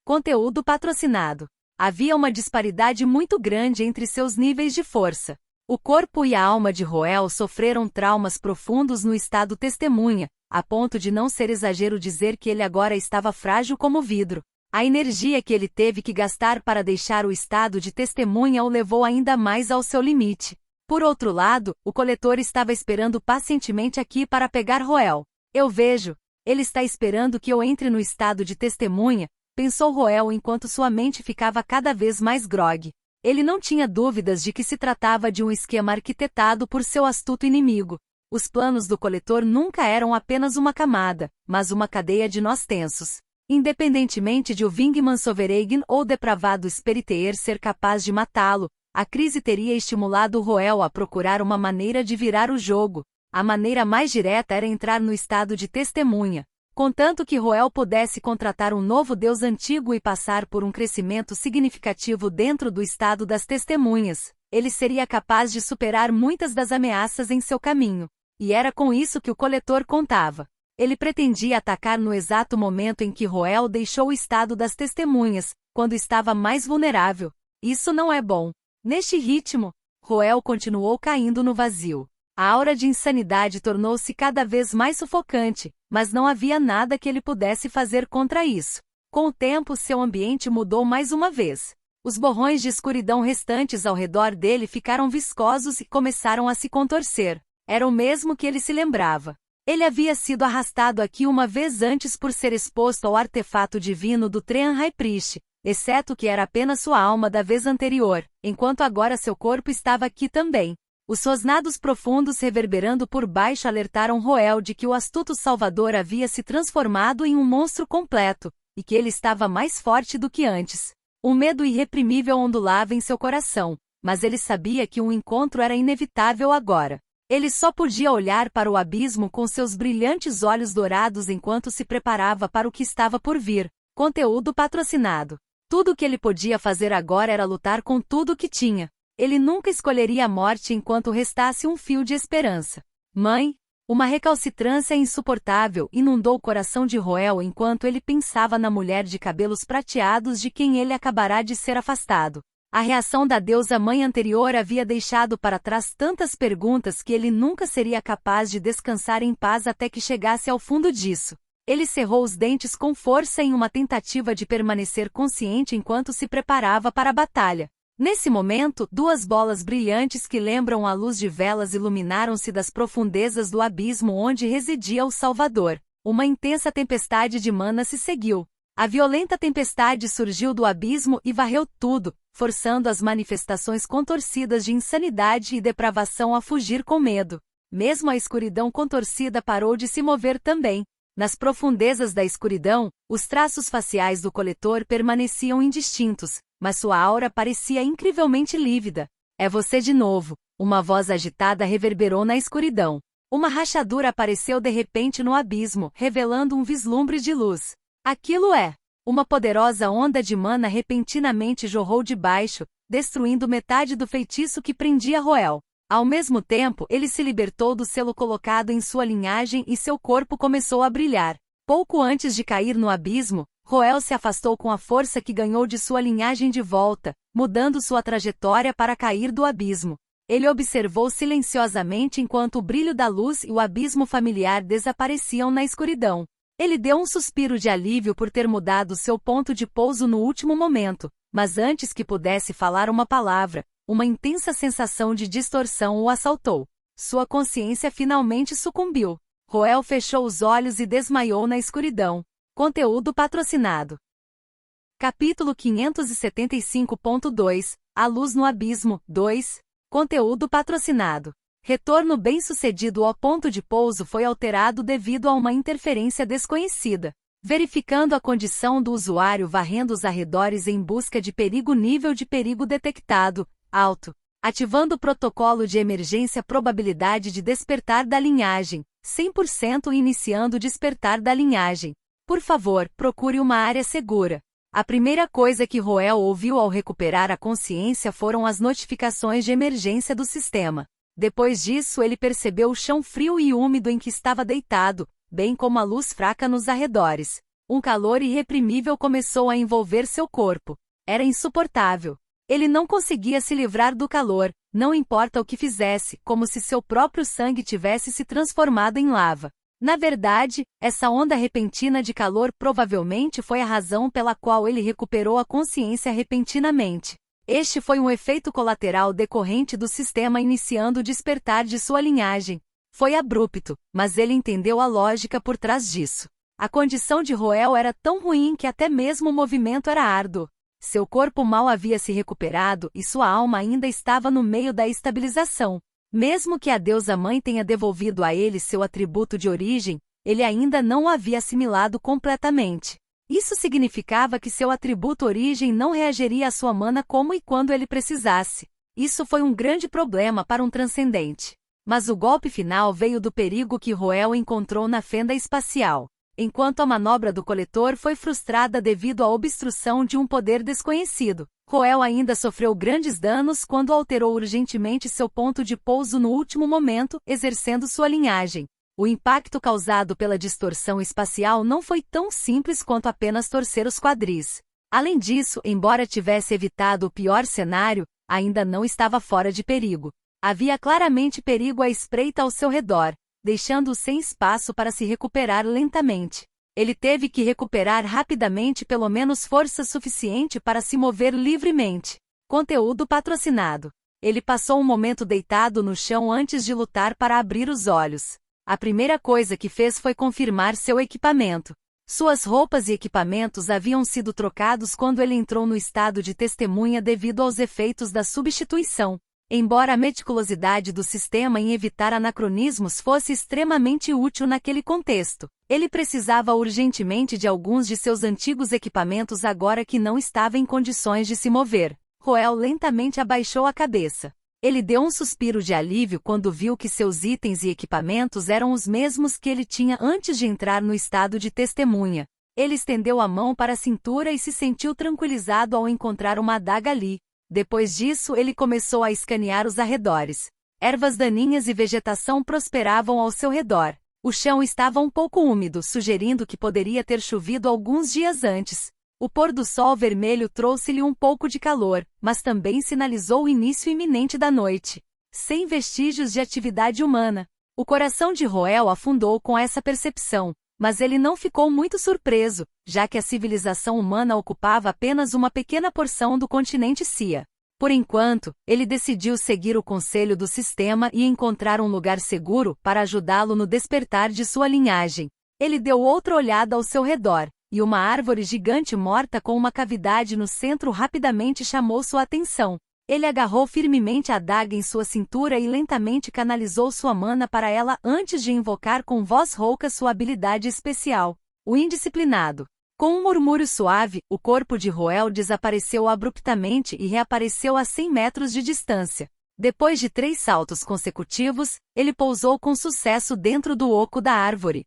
Conteúdo patrocinado. Havia uma disparidade muito grande entre seus níveis de força. O corpo e a alma de Roel sofreram traumas profundos no estado testemunha, a ponto de não ser exagero dizer que ele agora estava frágil como vidro. A energia que ele teve que gastar para deixar o estado de testemunha o levou ainda mais ao seu limite. Por outro lado, o coletor estava esperando pacientemente aqui para pegar Roel. Eu vejo. Ele está esperando que eu entre no estado de testemunha, pensou Roel enquanto sua mente ficava cada vez mais grogue. Ele não tinha dúvidas de que se tratava de um esquema arquitetado por seu astuto inimigo. Os planos do coletor nunca eram apenas uma camada, mas uma cadeia de nós tensos. Independentemente de o Vingmansovereign ou depravado Spiriteer ser capaz de matá-lo, a crise teria estimulado Roel a procurar uma maneira de virar o jogo. A maneira mais direta era entrar no estado de testemunha. Contanto que Roel pudesse contratar um novo deus antigo e passar por um crescimento significativo dentro do estado das testemunhas, ele seria capaz de superar muitas das ameaças em seu caminho. E era com isso que o coletor contava. Ele pretendia atacar no exato momento em que Roel deixou o estado das testemunhas, quando estava mais vulnerável. Isso não é bom. Neste ritmo, Roel continuou caindo no vazio. A aura de insanidade tornou-se cada vez mais sufocante, mas não havia nada que ele pudesse fazer contra isso. Com o tempo, seu ambiente mudou mais uma vez. Os borrões de escuridão restantes ao redor dele ficaram viscosos e começaram a se contorcer. Era o mesmo que ele se lembrava. Ele havia sido arrastado aqui uma vez antes por ser exposto ao artefato divino do Treant High Priest, exceto que era apenas sua alma da vez anterior, enquanto agora seu corpo estava aqui também. Os rosnados profundos reverberando por baixo alertaram Roel de que o astuto Salvador havia se transformado em um monstro completo, e que ele estava mais forte do que antes. Um medo irreprimível ondulava em seu coração, mas ele sabia que um encontro era inevitável agora. Ele só podia olhar para o abismo com seus brilhantes olhos dourados enquanto se preparava para o que estava por vir. Conteúdo patrocinado. Tudo o que ele podia fazer agora era lutar com tudo o que tinha. Ele nunca escolheria a morte enquanto restasse um fio de esperança. Mãe? Uma recalcitrância insuportável inundou o coração de Roel enquanto ele pensava na mulher de cabelos prateados de quem ele acabará de ser afastado. A reação da deusa mãe anterior havia deixado para trás tantas perguntas que ele nunca seria capaz de descansar em paz até que chegasse ao fundo disso. Ele cerrou os dentes com força em uma tentativa de permanecer consciente enquanto se preparava para a batalha. Nesse momento, duas bolas brilhantes que lembram a luz de velas iluminaram-se das profundezas do abismo onde residia o Salvador. Uma intensa tempestade de mana se seguiu. A violenta tempestade surgiu do abismo e varreu tudo, forçando as manifestações contorcidas de insanidade e depravação a fugir com medo. Mesmo a escuridão contorcida parou de se mover também. Nas profundezas da escuridão, os traços faciais do coletor permaneciam indistintos, mas sua aura parecia incrivelmente lívida. É você de novo, uma voz agitada reverberou na escuridão. Uma rachadura apareceu de repente no abismo, revelando um vislumbre de luz. Aquilo é! Uma poderosa onda de mana repentinamente jorrou de baixo, destruindo metade do feitiço que prendia Roel. Ao mesmo tempo, ele se libertou do selo colocado em sua linhagem e seu corpo começou a brilhar. Pouco antes de cair no abismo, Roel se afastou com a força que ganhou de sua linhagem de volta, mudando sua trajetória para cair do abismo. Ele observou silenciosamente enquanto o brilho da luz e o abismo familiar desapareciam na escuridão. Ele deu um suspiro de alívio por ter mudado seu ponto de pouso no último momento, mas antes que pudesse falar uma palavra, uma intensa sensação de distorção o assaltou. Sua consciência finalmente sucumbiu. Roel fechou os olhos e desmaiou na escuridão. Conteúdo patrocinado. Capítulo 575.2 A Luz no Abismo 2 Conteúdo patrocinado. Retorno bem-sucedido ao ponto de pouso foi alterado devido a uma interferência desconhecida. Verificando a condição do usuário varrendo os arredores em busca de perigo nível de perigo detectado, alto. Ativando o protocolo de emergência probabilidade de despertar da linhagem, 100% iniciando o despertar da linhagem. Por favor, procure uma área segura. A primeira coisa que Roel ouviu ao recuperar a consciência foram as notificações de emergência do sistema. Depois disso ele percebeu o chão frio e úmido em que estava deitado, bem como a luz fraca nos arredores. Um calor irreprimível começou a envolver seu corpo. Era insuportável. Ele não conseguia se livrar do calor, não importa o que fizesse, como se seu próprio sangue tivesse se transformado em lava. Na verdade, essa onda repentina de calor provavelmente foi a razão pela qual ele recuperou a consciência repentinamente. Este foi um efeito colateral decorrente do sistema iniciando o despertar de sua linhagem. Foi abrupto, mas ele entendeu a lógica por trás disso. A condição de Roel era tão ruim que até mesmo o movimento era árduo. Seu corpo mal havia se recuperado e sua alma ainda estava no meio da estabilização. Mesmo que a deusa mãe tenha devolvido a ele seu atributo de origem, ele ainda não o havia assimilado completamente. Isso significava que seu atributo origem não reagiria à sua mana como e quando ele precisasse. Isso foi um grande problema para um transcendente. Mas o golpe final veio do perigo que Roel encontrou na fenda espacial. Enquanto a manobra do coletor foi frustrada devido à obstrução de um poder desconhecido, Roel ainda sofreu grandes danos quando alterou urgentemente seu ponto de pouso no último momento, exercendo sua linhagem. O impacto causado pela distorção espacial não foi tão simples quanto apenas torcer os quadris. Além disso, embora tivesse evitado o pior cenário, ainda não estava fora de perigo. Havia claramente perigo à espreita ao seu redor, deixando-o sem espaço para se recuperar lentamente. Ele teve que recuperar rapidamente pelo menos força suficiente para se mover livremente. Conteúdo patrocinado. Ele passou um momento deitado no chão antes de lutar para abrir os olhos. A primeira coisa que fez foi confirmar seu equipamento. Suas roupas e equipamentos haviam sido trocados quando ele entrou no estado de testemunha devido aos efeitos da substituição. Embora a meticulosidade do sistema em evitar anacronismos fosse extremamente útil naquele contexto, ele precisava urgentemente de alguns de seus antigos equipamentos agora que não estava em condições de se mover. Roel lentamente abaixou a cabeça. Ele deu um suspiro de alívio quando viu que seus itens e equipamentos eram os mesmos que ele tinha antes de entrar no estado de testemunha. Ele estendeu a mão para a cintura e se sentiu tranquilizado ao encontrar uma adaga ali. Depois disso, ele começou a escanear os arredores. Ervas daninhas e vegetação prosperavam ao seu redor. O chão estava um pouco úmido, sugerindo que poderia ter chovido alguns dias antes. O pôr do sol vermelho trouxe-lhe um pouco de calor, mas também sinalizou o início iminente da noite. Sem vestígios de atividade humana. O coração de Roel afundou com essa percepção, mas ele não ficou muito surpreso, já que a civilização humana ocupava apenas uma pequena porção do continente Cia. Por enquanto, ele decidiu seguir o conselho do sistema e encontrar um lugar seguro para ajudá-lo no despertar de sua linhagem. Ele deu outra olhada ao seu redor, e uma árvore gigante morta com uma cavidade no centro rapidamente chamou sua atenção. Ele agarrou firmemente a adaga em sua cintura e lentamente canalizou sua mana para ela antes de invocar com voz rouca sua habilidade especial, o Indisciplinado. Com um murmúrio suave, o corpo de Roel desapareceu abruptamente e reapareceu a 100 metros de distância. Depois de 3 saltos consecutivos, ele pousou com sucesso dentro do oco da árvore.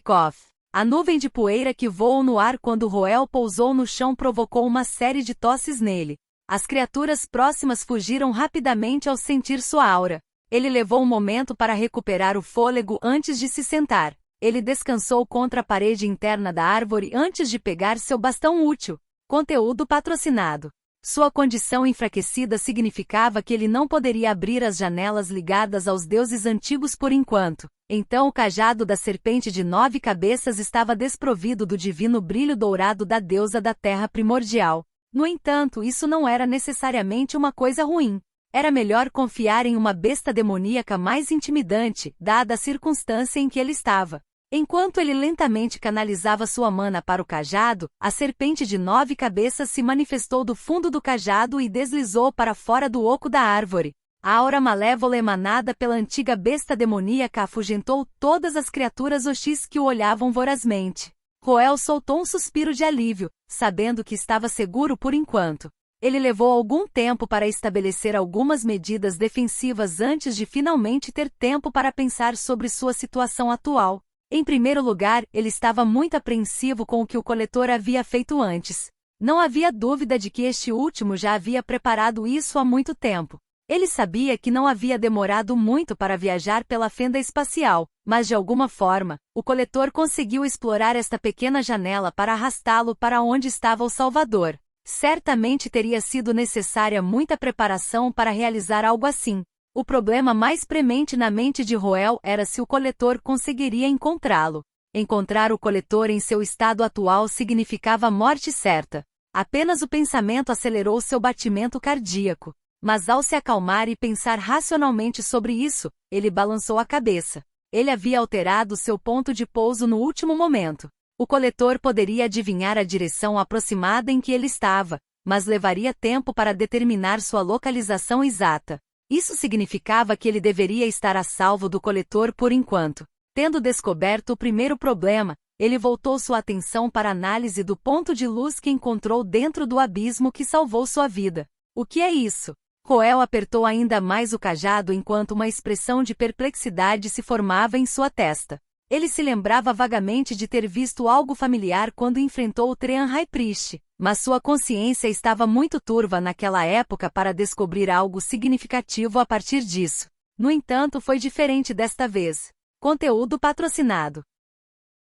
Cof. A nuvem de poeira que voou no ar quando Roel pousou no chão provocou uma série de tosses nele. As criaturas próximas fugiram rapidamente ao sentir sua aura. Ele levou um momento para recuperar o fôlego antes de se sentar. Ele descansou contra a parede interna da árvore antes de pegar seu bastão útil. Conteúdo patrocinado. Sua condição enfraquecida significava que ele não poderia abrir as janelas ligadas aos deuses antigos por enquanto. Então o cajado da serpente de 9 cabeças estava desprovido do divino brilho dourado da deusa da terra primordial. No entanto, isso não era necessariamente uma coisa ruim. Era melhor confiar em uma besta demoníaca mais intimidante, dada a circunstância em que ele estava. Enquanto ele lentamente canalizava sua mana para o cajado, a serpente de 9 cabeças se manifestou do fundo do cajado e deslizou para fora do oco da árvore. A aura malévola emanada pela antiga besta demoníaca afugentou todas as criaturas hostis que o olhavam vorazmente. Roel soltou um suspiro de alívio, sabendo que estava seguro por enquanto. Ele levou algum tempo para estabelecer algumas medidas defensivas antes de finalmente ter tempo para pensar sobre sua situação atual. Em primeiro lugar, ele estava muito apreensivo com o que o coletor havia feito antes. Não havia dúvida de que este último já havia preparado isso há muito tempo. Ele sabia que não havia demorado muito para viajar pela fenda espacial, mas de alguma forma, o coletor conseguiu explorar esta pequena janela para arrastá-lo para onde estava o Salvador. Certamente teria sido necessária muita preparação para realizar algo assim. O problema mais premente na mente de Roel era se o coletor conseguiria encontrá-lo. Encontrar o coletor em seu estado atual significava morte certa. Apenas o pensamento acelerou seu batimento cardíaco. Mas ao se acalmar e pensar racionalmente sobre isso, ele balançou a cabeça. Ele havia alterado seu ponto de pouso no último momento. O coletor poderia adivinhar a direção aproximada em que ele estava, mas levaria tempo para determinar sua localização exata. Isso significava que ele deveria estar a salvo do coletor por enquanto. Tendo descoberto o primeiro problema, ele voltou sua atenção para a análise do ponto de luz que encontrou dentro do abismo que salvou sua vida. O que é isso? Roel apertou ainda mais o cajado enquanto uma expressão de perplexidade se formava em sua testa. Ele se lembrava vagamente de ter visto algo familiar quando enfrentou o Treant High Priest, mas sua consciência estava muito turva naquela época para descobrir algo significativo a partir disso. No entanto, foi diferente desta vez. Conteúdo patrocinado.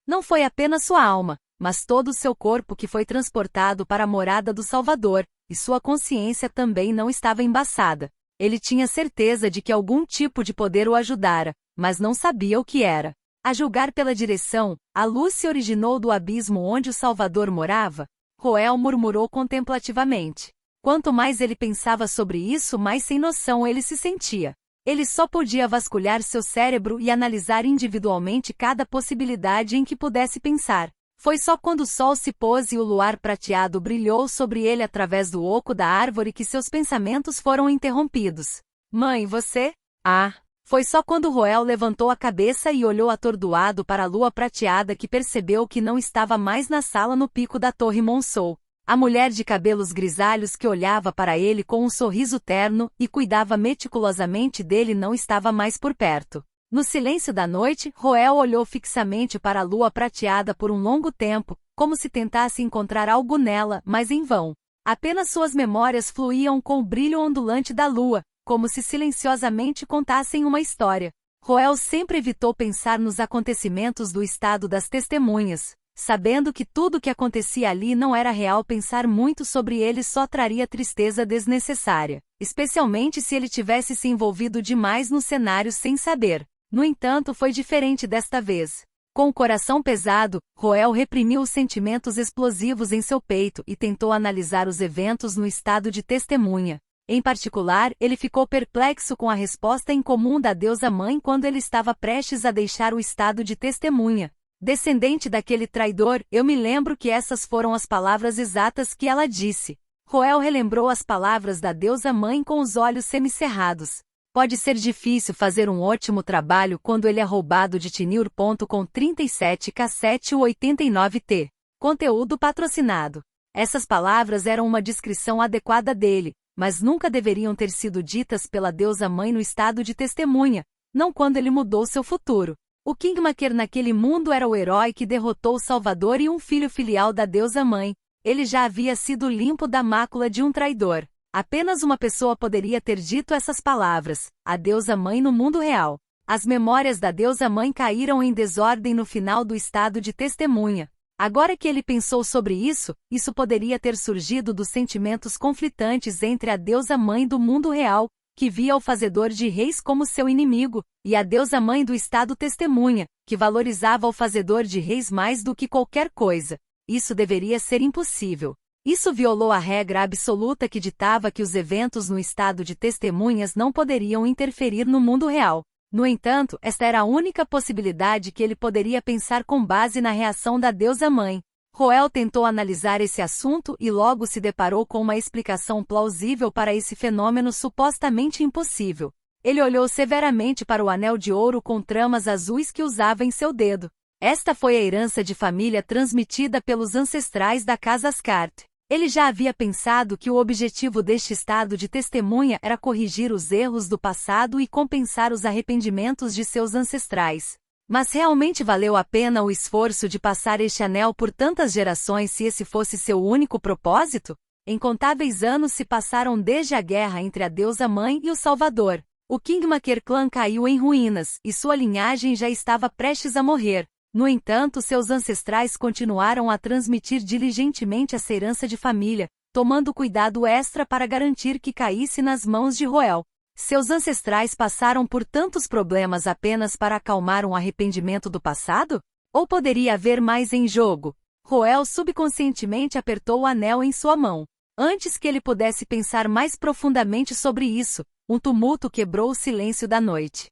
Não foi apenas sua alma, mas todo o seu corpo que foi transportado para a morada do Salvador, e sua consciência também não estava embaçada. Ele tinha certeza de que algum tipo de poder o ajudara, mas não sabia o que era. A julgar pela direção, a luz se originou do abismo onde o Salvador morava? Roel murmurou contemplativamente. Quanto mais ele pensava sobre isso, mais sem noção ele se sentia. Ele só podia vasculhar seu cérebro e analisar individualmente cada possibilidade em que pudesse pensar. Foi só quando o sol se pôs e o luar prateado brilhou sobre ele através do oco da árvore que seus pensamentos foram interrompidos. Mãe, você? Ah! Foi só quando Roel levantou a cabeça e olhou atordoado para a lua prateada que percebeu que não estava mais na sala no pico da Torre Monceau. A mulher de cabelos grisalhos que olhava para ele com um sorriso terno e cuidava meticulosamente dele não estava mais por perto. No silêncio da noite, Roel olhou fixamente para a lua prateada por um longo tempo, como se tentasse encontrar algo nela, mas em vão. Apenas suas memórias fluíam com o brilho ondulante da lua, como se silenciosamente contassem uma história. Roel sempre evitou pensar nos acontecimentos do estado das testemunhas. Sabendo que tudo o que acontecia ali não era real, pensar muito sobre ele só traria tristeza desnecessária, especialmente se ele tivesse se envolvido demais no cenário sem saber. No entanto, foi diferente desta vez. Com o coração pesado, Roel reprimiu os sentimentos explosivos em seu peito e tentou analisar os eventos no estado de testemunha. Em particular, ele ficou perplexo com a resposta incomum da deusa mãe quando ele estava prestes a deixar o estado de testemunha. Descendente daquele traidor, eu me lembro que essas foram as palavras exatas que ela disse. Roel relembrou as palavras da deusa mãe com os olhos semicerrados. Pode ser difícil fazer um ótimo trabalho quando ele é roubado de Tinir. Com 37K789T. Conteúdo patrocinado. Essas palavras eram uma descrição adequada dele, mas nunca deveriam ter sido ditas pela deusa mãe no estado de testemunha, não quando ele mudou seu futuro. O Kingmaker naquele mundo era o herói que derrotou o Salvador e um filho filial da deusa mãe. Ele já havia sido limpo da mácula de um traidor. Apenas uma pessoa poderia ter dito essas palavras, a deusa mãe no mundo real. As memórias da deusa mãe caíram em desordem no final do estado de testemunha. Agora que ele pensou sobre isso poderia ter surgido dos sentimentos conflitantes entre a deusa mãe do mundo real, que via o fazedor de reis como seu inimigo, e a deusa mãe do estado testemunha, que valorizava o fazedor de reis mais do que qualquer coisa. Isso deveria ser impossível. Isso violou a regra absoluta que ditava que os eventos no estado de testemunhas não poderiam interferir no mundo real. No entanto, esta era a única possibilidade que ele poderia pensar com base na reação da deusa mãe. Roel tentou analisar esse assunto e logo se deparou com uma explicação plausível para esse fenômeno supostamente impossível. Ele olhou severamente para o anel de ouro com tramas azuis que usava em seu dedo. Esta foi a herança de família transmitida pelos ancestrais da casa Ascart. Ele já havia pensado que o objetivo deste estado de testemunha era corrigir os erros do passado e compensar os arrependimentos de seus ancestrais. Mas realmente valeu a pena o esforço de passar este anel por tantas gerações se esse fosse seu único propósito? Incontáveis anos se passaram desde a guerra entre a deusa mãe e o Salvador. O Kingmaker clã caiu em ruínas, e sua linhagem já estava prestes a morrer. No entanto, seus ancestrais continuaram a transmitir diligentemente essa herança de família, tomando cuidado extra para garantir que caísse nas mãos de Roel. Seus ancestrais passaram por tantos problemas apenas para acalmar um arrependimento do passado? Ou poderia haver mais em jogo? Roel subconscientemente apertou o anel em sua mão. Antes que ele pudesse pensar mais profundamente sobre isso, um tumulto quebrou o silêncio da noite.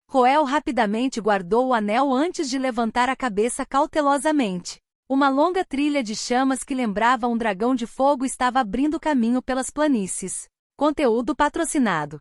Roel rapidamente guardou o anel antes de levantar a cabeça cautelosamente. Uma longa trilha de chamas que lembrava um dragão de fogo estava abrindo caminho pelas planícies. Conteúdo patrocinado.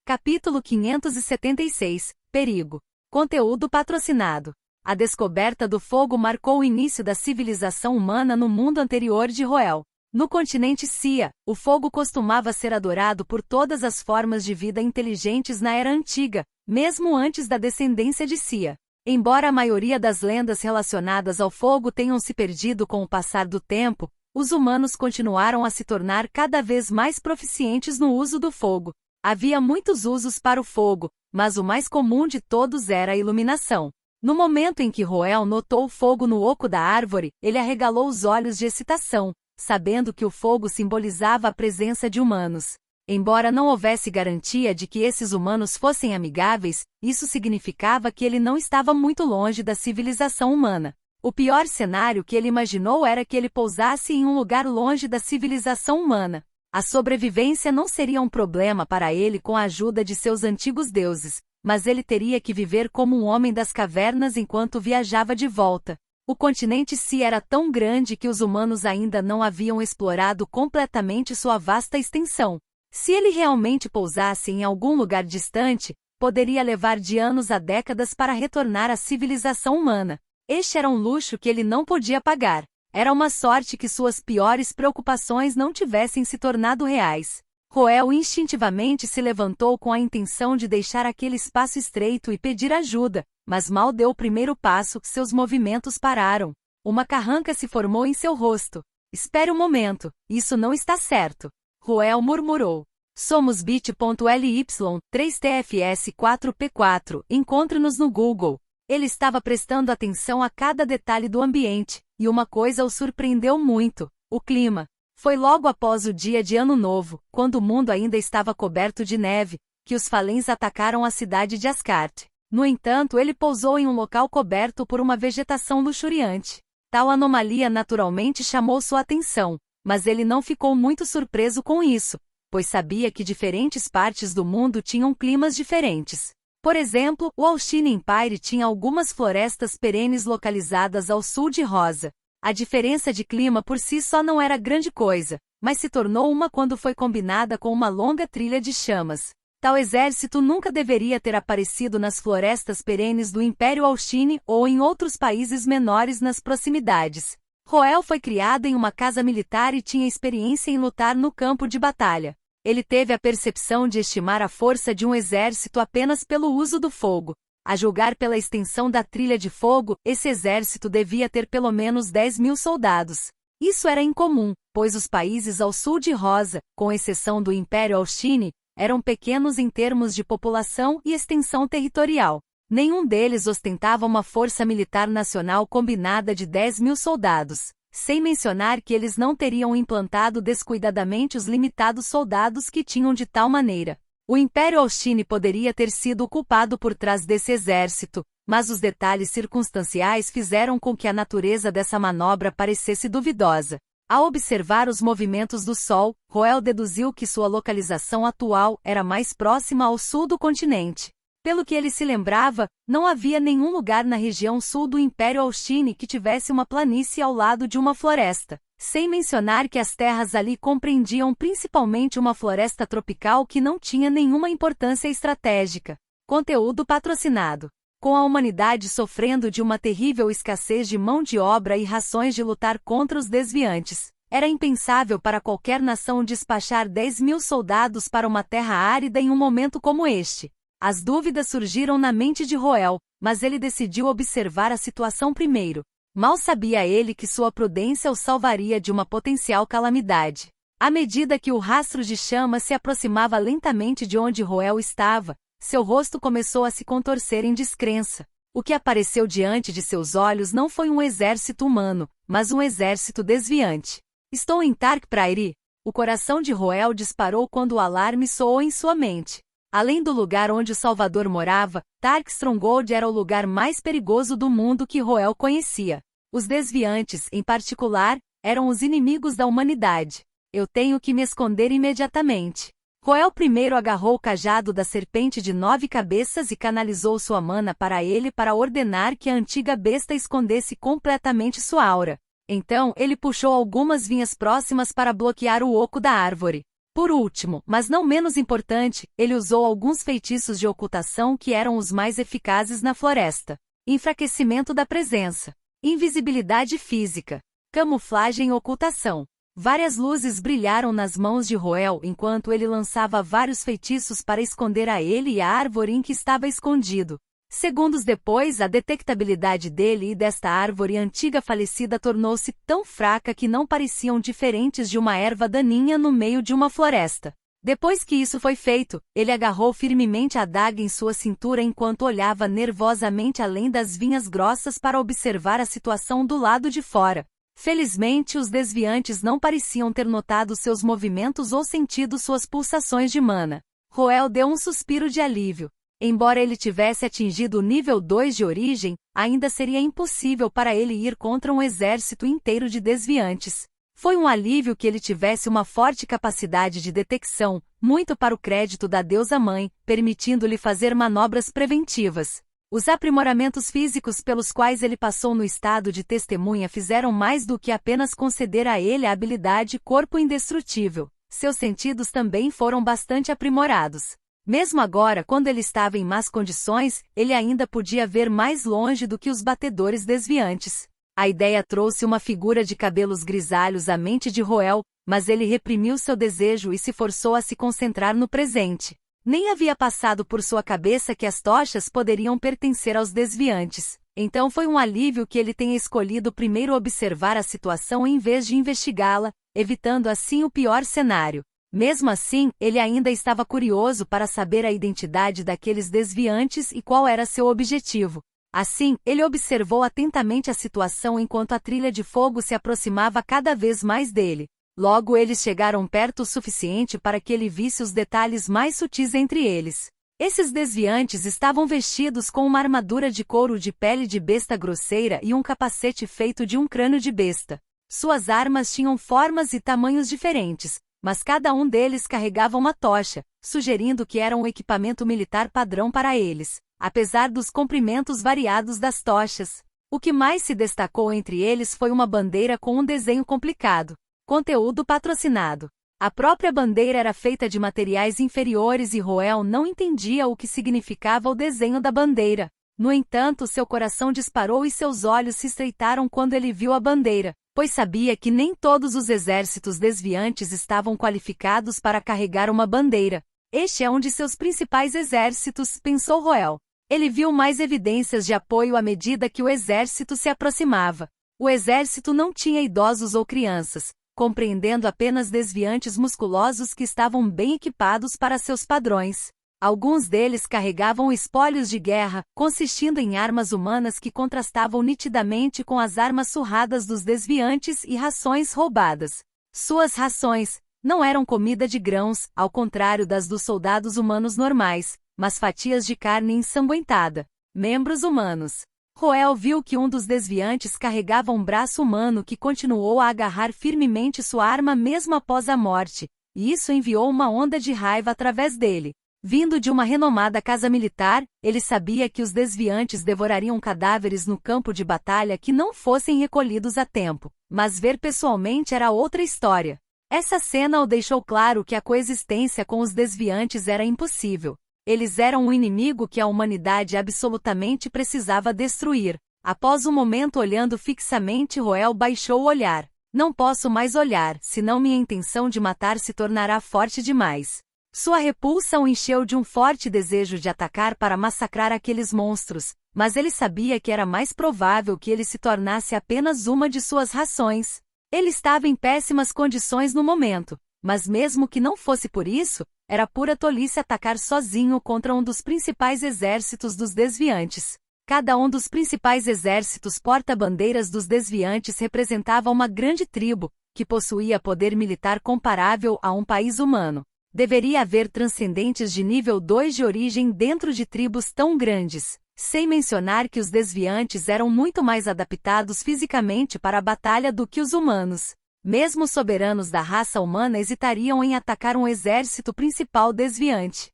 Capítulo 576. Perigo. Conteúdo patrocinado. A descoberta do fogo marcou o início da civilização humana no mundo anterior de Roel. No continente Cia, o fogo costumava ser adorado por todas as formas de vida inteligentes na Era Antiga, mesmo antes da descendência de Cia. Embora a maioria das lendas relacionadas ao fogo tenham se perdido com o passar do tempo, os humanos continuaram a se tornar cada vez mais proficientes no uso do fogo. Havia muitos usos para o fogo, mas o mais comum de todos era a iluminação. No momento em que Roel notou o fogo no oco da árvore, ele arregalou os olhos de excitação, sabendo que o fogo simbolizava a presença de humanos. Embora não houvesse garantia de que esses humanos fossem amigáveis, isso significava que ele não estava muito longe da civilização humana. O pior cenário que ele imaginou era que ele pousasse em um lugar longe da civilização humana. A sobrevivência não seria um problema para ele com a ajuda de seus antigos deuses, mas ele teria que viver como um homem das cavernas enquanto viajava de volta. O continente Cia era tão grande que os humanos ainda não haviam explorado completamente sua vasta extensão. Se ele realmente pousasse em algum lugar distante, poderia levar de anos a décadas para retornar à civilização humana. Este era um luxo que ele não podia pagar. Era uma sorte que suas piores preocupações não tivessem se tornado reais. Roel instintivamente se levantou com a intenção de deixar aquele espaço estreito e pedir ajuda, mas mal deu o primeiro passo, seus movimentos pararam. Uma carranca se formou em seu rosto. Espere um momento, isso não está certo. Roel murmurou. Somos bit.ly 3tfs 4p4, encontre-nos no Google. Ele estava prestando atenção a cada detalhe do ambiente, e uma coisa o surpreendeu muito: o clima. Foi logo após o dia de Ano Novo, quando o mundo ainda estava coberto de neve, que os Falens atacaram a cidade de Asgard. No entanto, ele pousou em um local coberto por uma vegetação luxuriante. Tal anomalia naturalmente chamou sua atenção, mas ele não ficou muito surpreso com isso, pois sabia que diferentes partes do mundo tinham climas diferentes. Por exemplo, o Austin Empire tinha algumas florestas perenes localizadas ao sul de Rosa. A diferença de clima por si só não era grande coisa, mas se tornou uma quando foi combinada com uma longa trilha de chamas. Tal exército nunca deveria ter aparecido nas florestas perenes do Império Austin ou em outros países menores nas proximidades. Roel foi criado em uma casa militar e tinha experiência em lutar no campo de batalha. Ele teve a percepção de estimar a força de um exército apenas pelo uso do fogo. A julgar pela extensão da trilha de fogo, esse exército devia ter pelo menos 10.000 soldados. Isso era incomum, pois os países ao sul de Rosa, com exceção do Império Austin, eram pequenos em termos de população e extensão territorial. Nenhum deles ostentava uma força militar nacional combinada de 10.000 soldados, sem mencionar que eles não teriam implantado descuidadamente os limitados soldados que tinham de tal maneira. O Império Austin poderia ter sido o culpado por trás desse exército, mas os detalhes circunstanciais fizeram com que a natureza dessa manobra parecesse duvidosa. Ao observar os movimentos do Sol, Roel deduziu que sua localização atual era mais próxima ao sul do continente. Pelo que ele se lembrava, não havia nenhum lugar na região sul do Império Austin que tivesse uma planície ao lado de uma floresta. Sem mencionar que as terras ali compreendiam principalmente uma floresta tropical que não tinha nenhuma importância estratégica. Conteúdo patrocinado. Com a humanidade sofrendo de uma terrível escassez de mão de obra e rações de lutar contra os desviantes, era impensável para qualquer nação despachar 10.000 soldados para uma terra árida em um momento como este. As dúvidas surgiram na mente de Roel, mas ele decidiu observar a situação primeiro. Mal sabia ele que sua prudência o salvaria de uma potencial calamidade. À medida que o rastro de chama se aproximava lentamente de onde Roel estava, seu rosto começou a se contorcer em descrença. O que apareceu diante de seus olhos não foi um exército humano, mas um exército desviante. Estou em Tark Prairie. O coração de Roel disparou quando o alarme soou em sua mente. Além do lugar onde o Salvador morava, Tark Stronghold era o lugar mais perigoso do mundo que Roel conhecia. Os desviantes, em particular, eram os inimigos da humanidade. Eu tenho que me esconder imediatamente. Roel primeiro agarrou o cajado da serpente de 9 cabeças e canalizou sua mana para ele para ordenar que a antiga besta escondesse completamente sua aura. Então, ele puxou algumas vinhas próximas para bloquear o oco da árvore. Por último, mas não menos importante, ele usou alguns feitiços de ocultação que eram os mais eficazes na floresta. enfraquecimento da presença, invisibilidade física, camuflagem e ocultação. Várias luzes brilharam nas mãos de Roel enquanto ele lançava vários feitiços para esconder a ele e a árvore em que estava escondido. Segundos depois, a detectabilidade dele e desta árvore antiga falecida tornou-se tão fraca que não pareciam diferentes de uma erva daninha no meio de uma floresta. Depois que isso foi feito, ele agarrou firmemente a adaga em sua cintura enquanto olhava nervosamente além das vinhas grossas para observar a situação do lado de fora. Felizmente, os desviantes não pareciam ter notado seus movimentos ou sentido suas pulsações de mana. Roel deu um suspiro de alívio. Embora ele tivesse atingido o nível 2 de origem, ainda seria impossível para ele ir contra um exército inteiro de desviantes. Foi um alívio que ele tivesse uma forte capacidade de detecção, muito para o crédito da deusa-mãe, permitindo-lhe fazer manobras preventivas. Os aprimoramentos físicos pelos quais ele passou no estado de testemunha fizeram mais do que apenas conceder a ele a habilidade corpo indestrutível. Seus sentidos também foram bastante aprimorados. Mesmo agora, quando ele estava em más condições, ele ainda podia ver mais longe do que os batedores desviantes. A ideia trouxe uma figura de cabelos grisalhos à mente de Roel, mas ele reprimiu seu desejo e se forçou a se concentrar no presente. Nem havia passado por sua cabeça que as tochas poderiam pertencer aos desviantes. Então foi um alívio que ele tenha escolhido primeiro observar a situação em vez de investigá-la, evitando assim o pior cenário. Mesmo assim, ele ainda estava curioso para saber a identidade daqueles desviantes e qual era seu objetivo. Assim, ele observou atentamente a situação enquanto a trilha de fogo se aproximava cada vez mais dele. Logo eles chegaram perto o suficiente para que ele visse os detalhes mais sutis entre eles. Esses desviantes estavam vestidos com uma armadura de couro de pele de besta grosseira e um capacete feito de um crânio de besta. Suas armas tinham formas e tamanhos diferentes, mas cada um deles carregava uma tocha, sugerindo que era um equipamento militar padrão para eles, apesar dos comprimentos variados das tochas. O que mais se destacou entre eles foi uma bandeira com um desenho complicado. Conteúdo patrocinado. A própria bandeira era feita de materiais inferiores e Roel não entendia o que significava o desenho da bandeira. No entanto, seu coração disparou e seus olhos se estreitaram quando ele viu a bandeira, pois sabia que nem todos os exércitos desviantes estavam qualificados para carregar uma bandeira. Este é um de seus principais exércitos, pensou Roel. Ele viu mais evidências de apoio à medida que o exército se aproximava. O exército não tinha idosos ou crianças, compreendendo apenas desviantes musculosos que estavam bem equipados para seus padrões. Alguns deles carregavam espólios de guerra, consistindo em armas humanas que contrastavam nitidamente com as armas surradas dos desviantes e rações roubadas. Suas rações não eram comida de grãos, ao contrário das dos soldados humanos normais, mas fatias de carne ensanguentada. Membros humanos. Roel viu que um dos desviantes carregava um braço humano que continuou a agarrar firmemente sua arma mesmo após a morte, e isso enviou uma onda de raiva através dele. Vindo de uma renomada casa militar, ele sabia que os desviantes devorariam cadáveres no campo de batalha que não fossem recolhidos a tempo, mas ver pessoalmente era outra história. Essa cena o deixou claro que a coexistência com os desviantes era impossível. Eles eram um inimigo que a humanidade absolutamente precisava destruir. Após um momento olhando fixamente, Roel baixou o olhar. Não posso mais olhar, senão minha intenção de matar se tornará forte demais. Sua repulsa o encheu de um forte desejo de atacar para massacrar aqueles monstros, mas ele sabia que era mais provável que ele se tornasse apenas uma de suas rações. Ele estava em péssimas condições no momento, mas mesmo que não fosse por isso, era pura tolice atacar sozinho contra um dos principais exércitos dos desviantes. Cada um dos principais exércitos porta-bandeiras dos desviantes representava uma grande tribo, que possuía poder militar comparável a um país humano. Deveria haver transcendentes de nível 2 de origem dentro de tribos tão grandes, sem mencionar que os desviantes eram muito mais adaptados fisicamente para a batalha do que os humanos. Mesmo soberanos da raça humana hesitariam em atacar um exército principal desviante.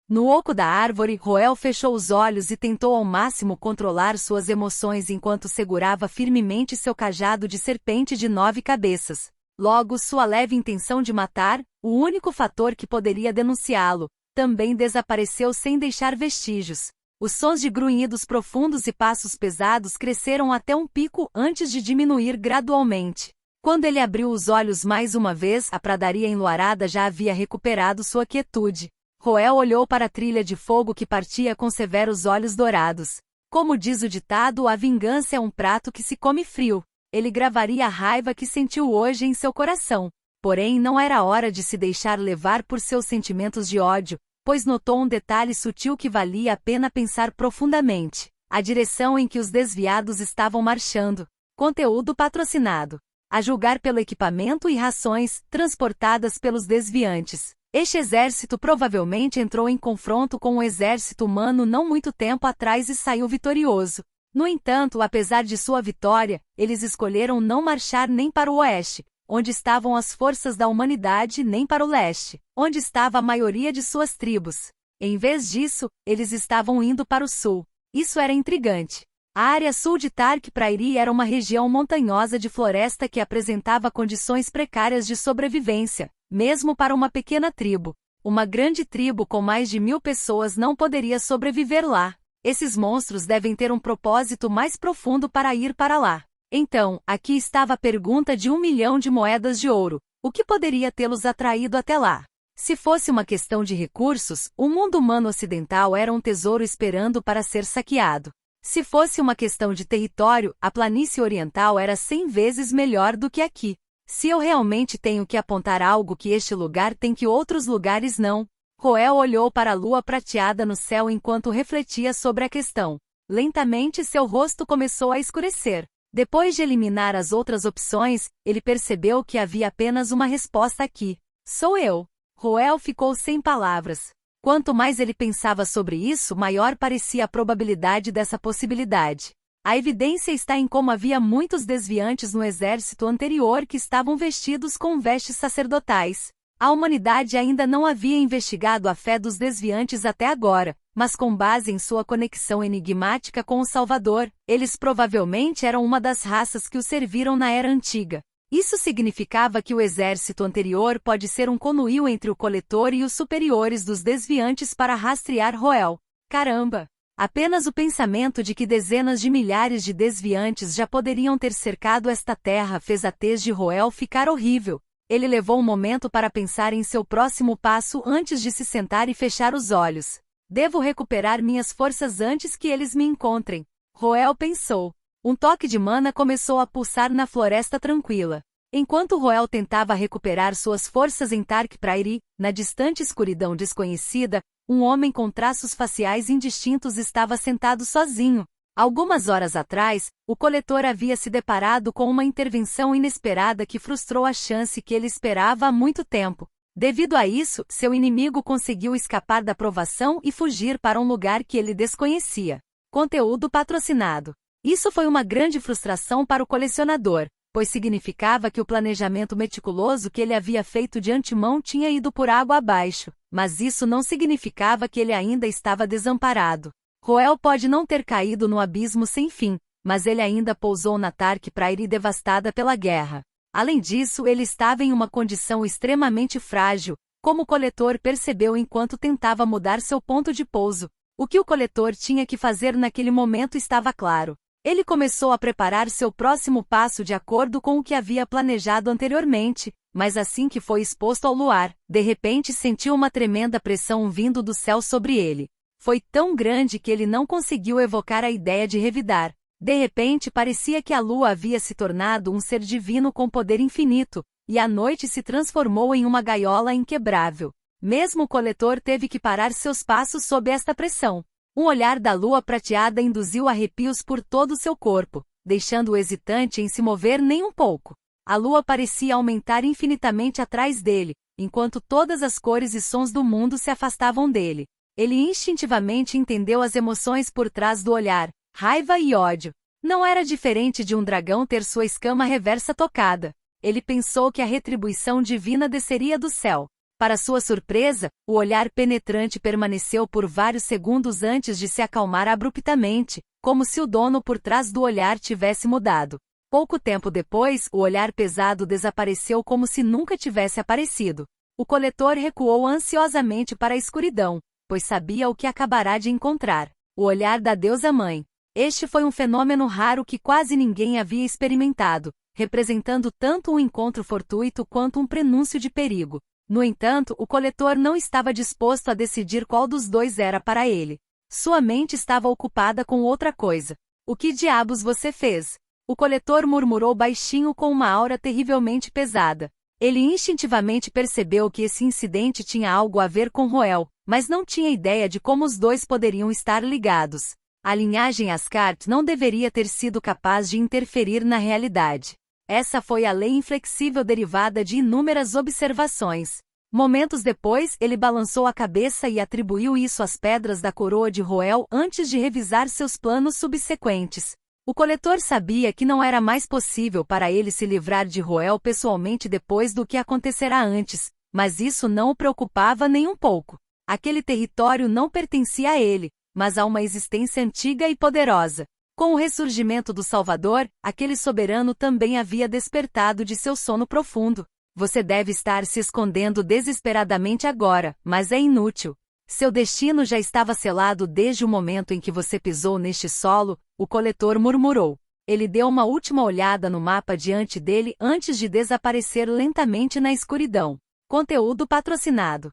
No oco da árvore, Roel fechou os olhos e tentou ao máximo controlar suas emoções enquanto segurava firmemente seu cajado de serpente de 9 cabeças. Logo, sua leve intenção de matar, o único fator que poderia denunciá-lo, também desapareceu sem deixar vestígios. Os sons de grunhidos profundos e passos pesados cresceram até um pico antes de diminuir gradualmente. Quando ele abriu os olhos mais uma vez, a pradaria enluarada já havia recuperado sua quietude. Roel olhou para a trilha de fogo que partia com severos olhos dourados. Como diz o ditado, a vingança é um prato que se come frio. Ele gravaria a raiva que sentiu hoje em seu coração. Porém, não era hora de se deixar levar por seus sentimentos de ódio, pois notou um detalhe sutil que valia a pena pensar profundamente: a direção em que os desviados estavam marchando. Conteúdo patrocinado. A julgar pelo equipamento e rações transportadas pelos desviantes, este exército provavelmente entrou em confronto com um exército humano não muito tempo atrás e saiu vitorioso. No entanto, apesar de sua vitória, eles escolheram não marchar nem para o oeste, onde estavam as forças da humanidade, nem para o leste, onde estava a maioria de suas tribos. Em vez disso, eles estavam indo para o sul. Isso era intrigante. A área sul de Tark Prairie era uma região montanhosa de floresta que apresentava condições precárias de sobrevivência, mesmo para uma pequena tribo. Uma grande tribo com mais de 1000 pessoas não poderia sobreviver lá. Esses monstros devem ter um propósito mais profundo para ir para lá. Então, aqui estava a pergunta de 1 milhão de moedas de ouro. O que poderia tê-los atraído até lá? Se fosse uma questão de recursos, o mundo humano ocidental era um tesouro esperando para ser saqueado. Se fosse uma questão de território, a planície oriental era 100 vezes melhor do que aqui. Se eu realmente tenho que apontar algo que este lugar tem que outros lugares não. Roel olhou para a lua prateada no céu enquanto refletia sobre a questão. Lentamente seu rosto começou a escurecer. Depois de eliminar as outras opções, ele percebeu que havia apenas uma resposta aqui. Sou eu. Roel ficou sem palavras. Quanto mais ele pensava sobre isso, maior parecia a probabilidade dessa possibilidade. A evidência está em como havia muitos desviantes no exército anterior que estavam vestidos com vestes sacerdotais. A humanidade ainda não havia investigado a fé dos desviantes até agora, mas com base em sua conexão enigmática com o Salvador, eles provavelmente eram uma das raças que o serviram na Era Antiga. Isso significava que o exército anterior pode ser um conluio entre o coletor e os superiores dos desviantes para rastrear Roel. Caramba! Apenas o pensamento de que dezenas de milhares de desviantes já poderiam ter cercado esta terra fez a tez de Roel ficar horrível. Ele levou um momento para pensar em seu próximo passo antes de se sentar e fechar os olhos. Devo recuperar minhas forças antes que eles me encontrem. Roel pensou. Um toque de mana começou a pulsar na floresta tranquila. Enquanto Roel tentava recuperar suas forças em Tark Prairie, na distante escuridão desconhecida, um homem com traços faciais indistintos estava sentado sozinho. Algumas horas atrás, o coletor havia se deparado com uma intervenção inesperada que frustrou a chance que ele esperava há muito tempo. Devido a isso, seu inimigo conseguiu escapar da provação e fugir para um lugar que ele desconhecia. Conteúdo patrocinado. Isso foi uma grande frustração para o colecionador, pois significava que o planejamento meticuloso que ele havia feito de antemão tinha ido por água abaixo, mas isso não significava que ele ainda estava desamparado. Roel pode não ter caído no abismo sem fim, mas ele ainda pousou na Tark Prairie devastada pela guerra. Além disso, ele estava em uma condição extremamente frágil, como o coletor percebeu enquanto tentava mudar seu ponto de pouso. O que o coletor tinha que fazer naquele momento estava claro. Ele começou a preparar seu próximo passo de acordo com o que havia planejado anteriormente, mas assim que foi exposto ao luar, de repente sentiu uma tremenda pressão vindo do céu sobre ele. Foi tão grande que ele não conseguiu evocar a ideia de revidar. De repente parecia que a lua havia se tornado um ser divino com poder infinito, e a noite se transformou em uma gaiola inquebrável. Mesmo o coletor teve que parar seus passos sob esta pressão. Um olhar da lua prateada induziu arrepios por todo o seu corpo, deixando-o hesitante em se mover nem um pouco. A lua parecia aumentar infinitamente atrás dele, enquanto todas as cores e sons do mundo se afastavam dele. Ele instintivamente entendeu as emoções por trás do olhar, raiva e ódio. Não era diferente de um dragão ter sua escama reversa tocada. Ele pensou que a retribuição divina desceria do céu. Para sua surpresa, o olhar penetrante permaneceu por vários segundos antes de se acalmar abruptamente, como se o dono por trás do olhar tivesse mudado. Pouco tempo depois, o olhar pesado desapareceu como se nunca tivesse aparecido. O coletor recuou ansiosamente para a escuridão, pois sabia o que acabará de encontrar. O olhar da deusa mãe. Este foi um fenômeno raro que quase ninguém havia experimentado, representando tanto um encontro fortuito quanto um prenúncio de perigo. No entanto, o coletor não estava disposto a decidir qual dos dois era para ele. Sua mente estava ocupada com outra coisa. O que diabos você fez? O coletor murmurou baixinho com uma aura terrivelmente pesada. Ele instintivamente percebeu que esse incidente tinha algo a ver com Roel, mas não tinha ideia de como os dois poderiam estar ligados. A linhagem Ascart não deveria ter sido capaz de interferir na realidade. Essa foi a lei inflexível derivada de inúmeras observações. Momentos depois, ele balançou a cabeça e atribuiu isso às pedras da coroa de Roel antes de revisar seus planos subsequentes. O coletor sabia que não era mais possível para ele se livrar de Roel pessoalmente depois do que acontecerá antes, mas isso não o preocupava nem um pouco. Aquele território não pertencia a ele, mas a uma existência antiga e poderosa. Com o ressurgimento do Salvador, aquele soberano também havia despertado de seu sono profundo. Você deve estar se escondendo desesperadamente agora, mas é inútil. Seu destino já estava selado desde o momento em que você pisou neste solo, o coletor murmurou. Ele deu uma última olhada no mapa diante dele antes de desaparecer lentamente na escuridão. Conteúdo patrocinado.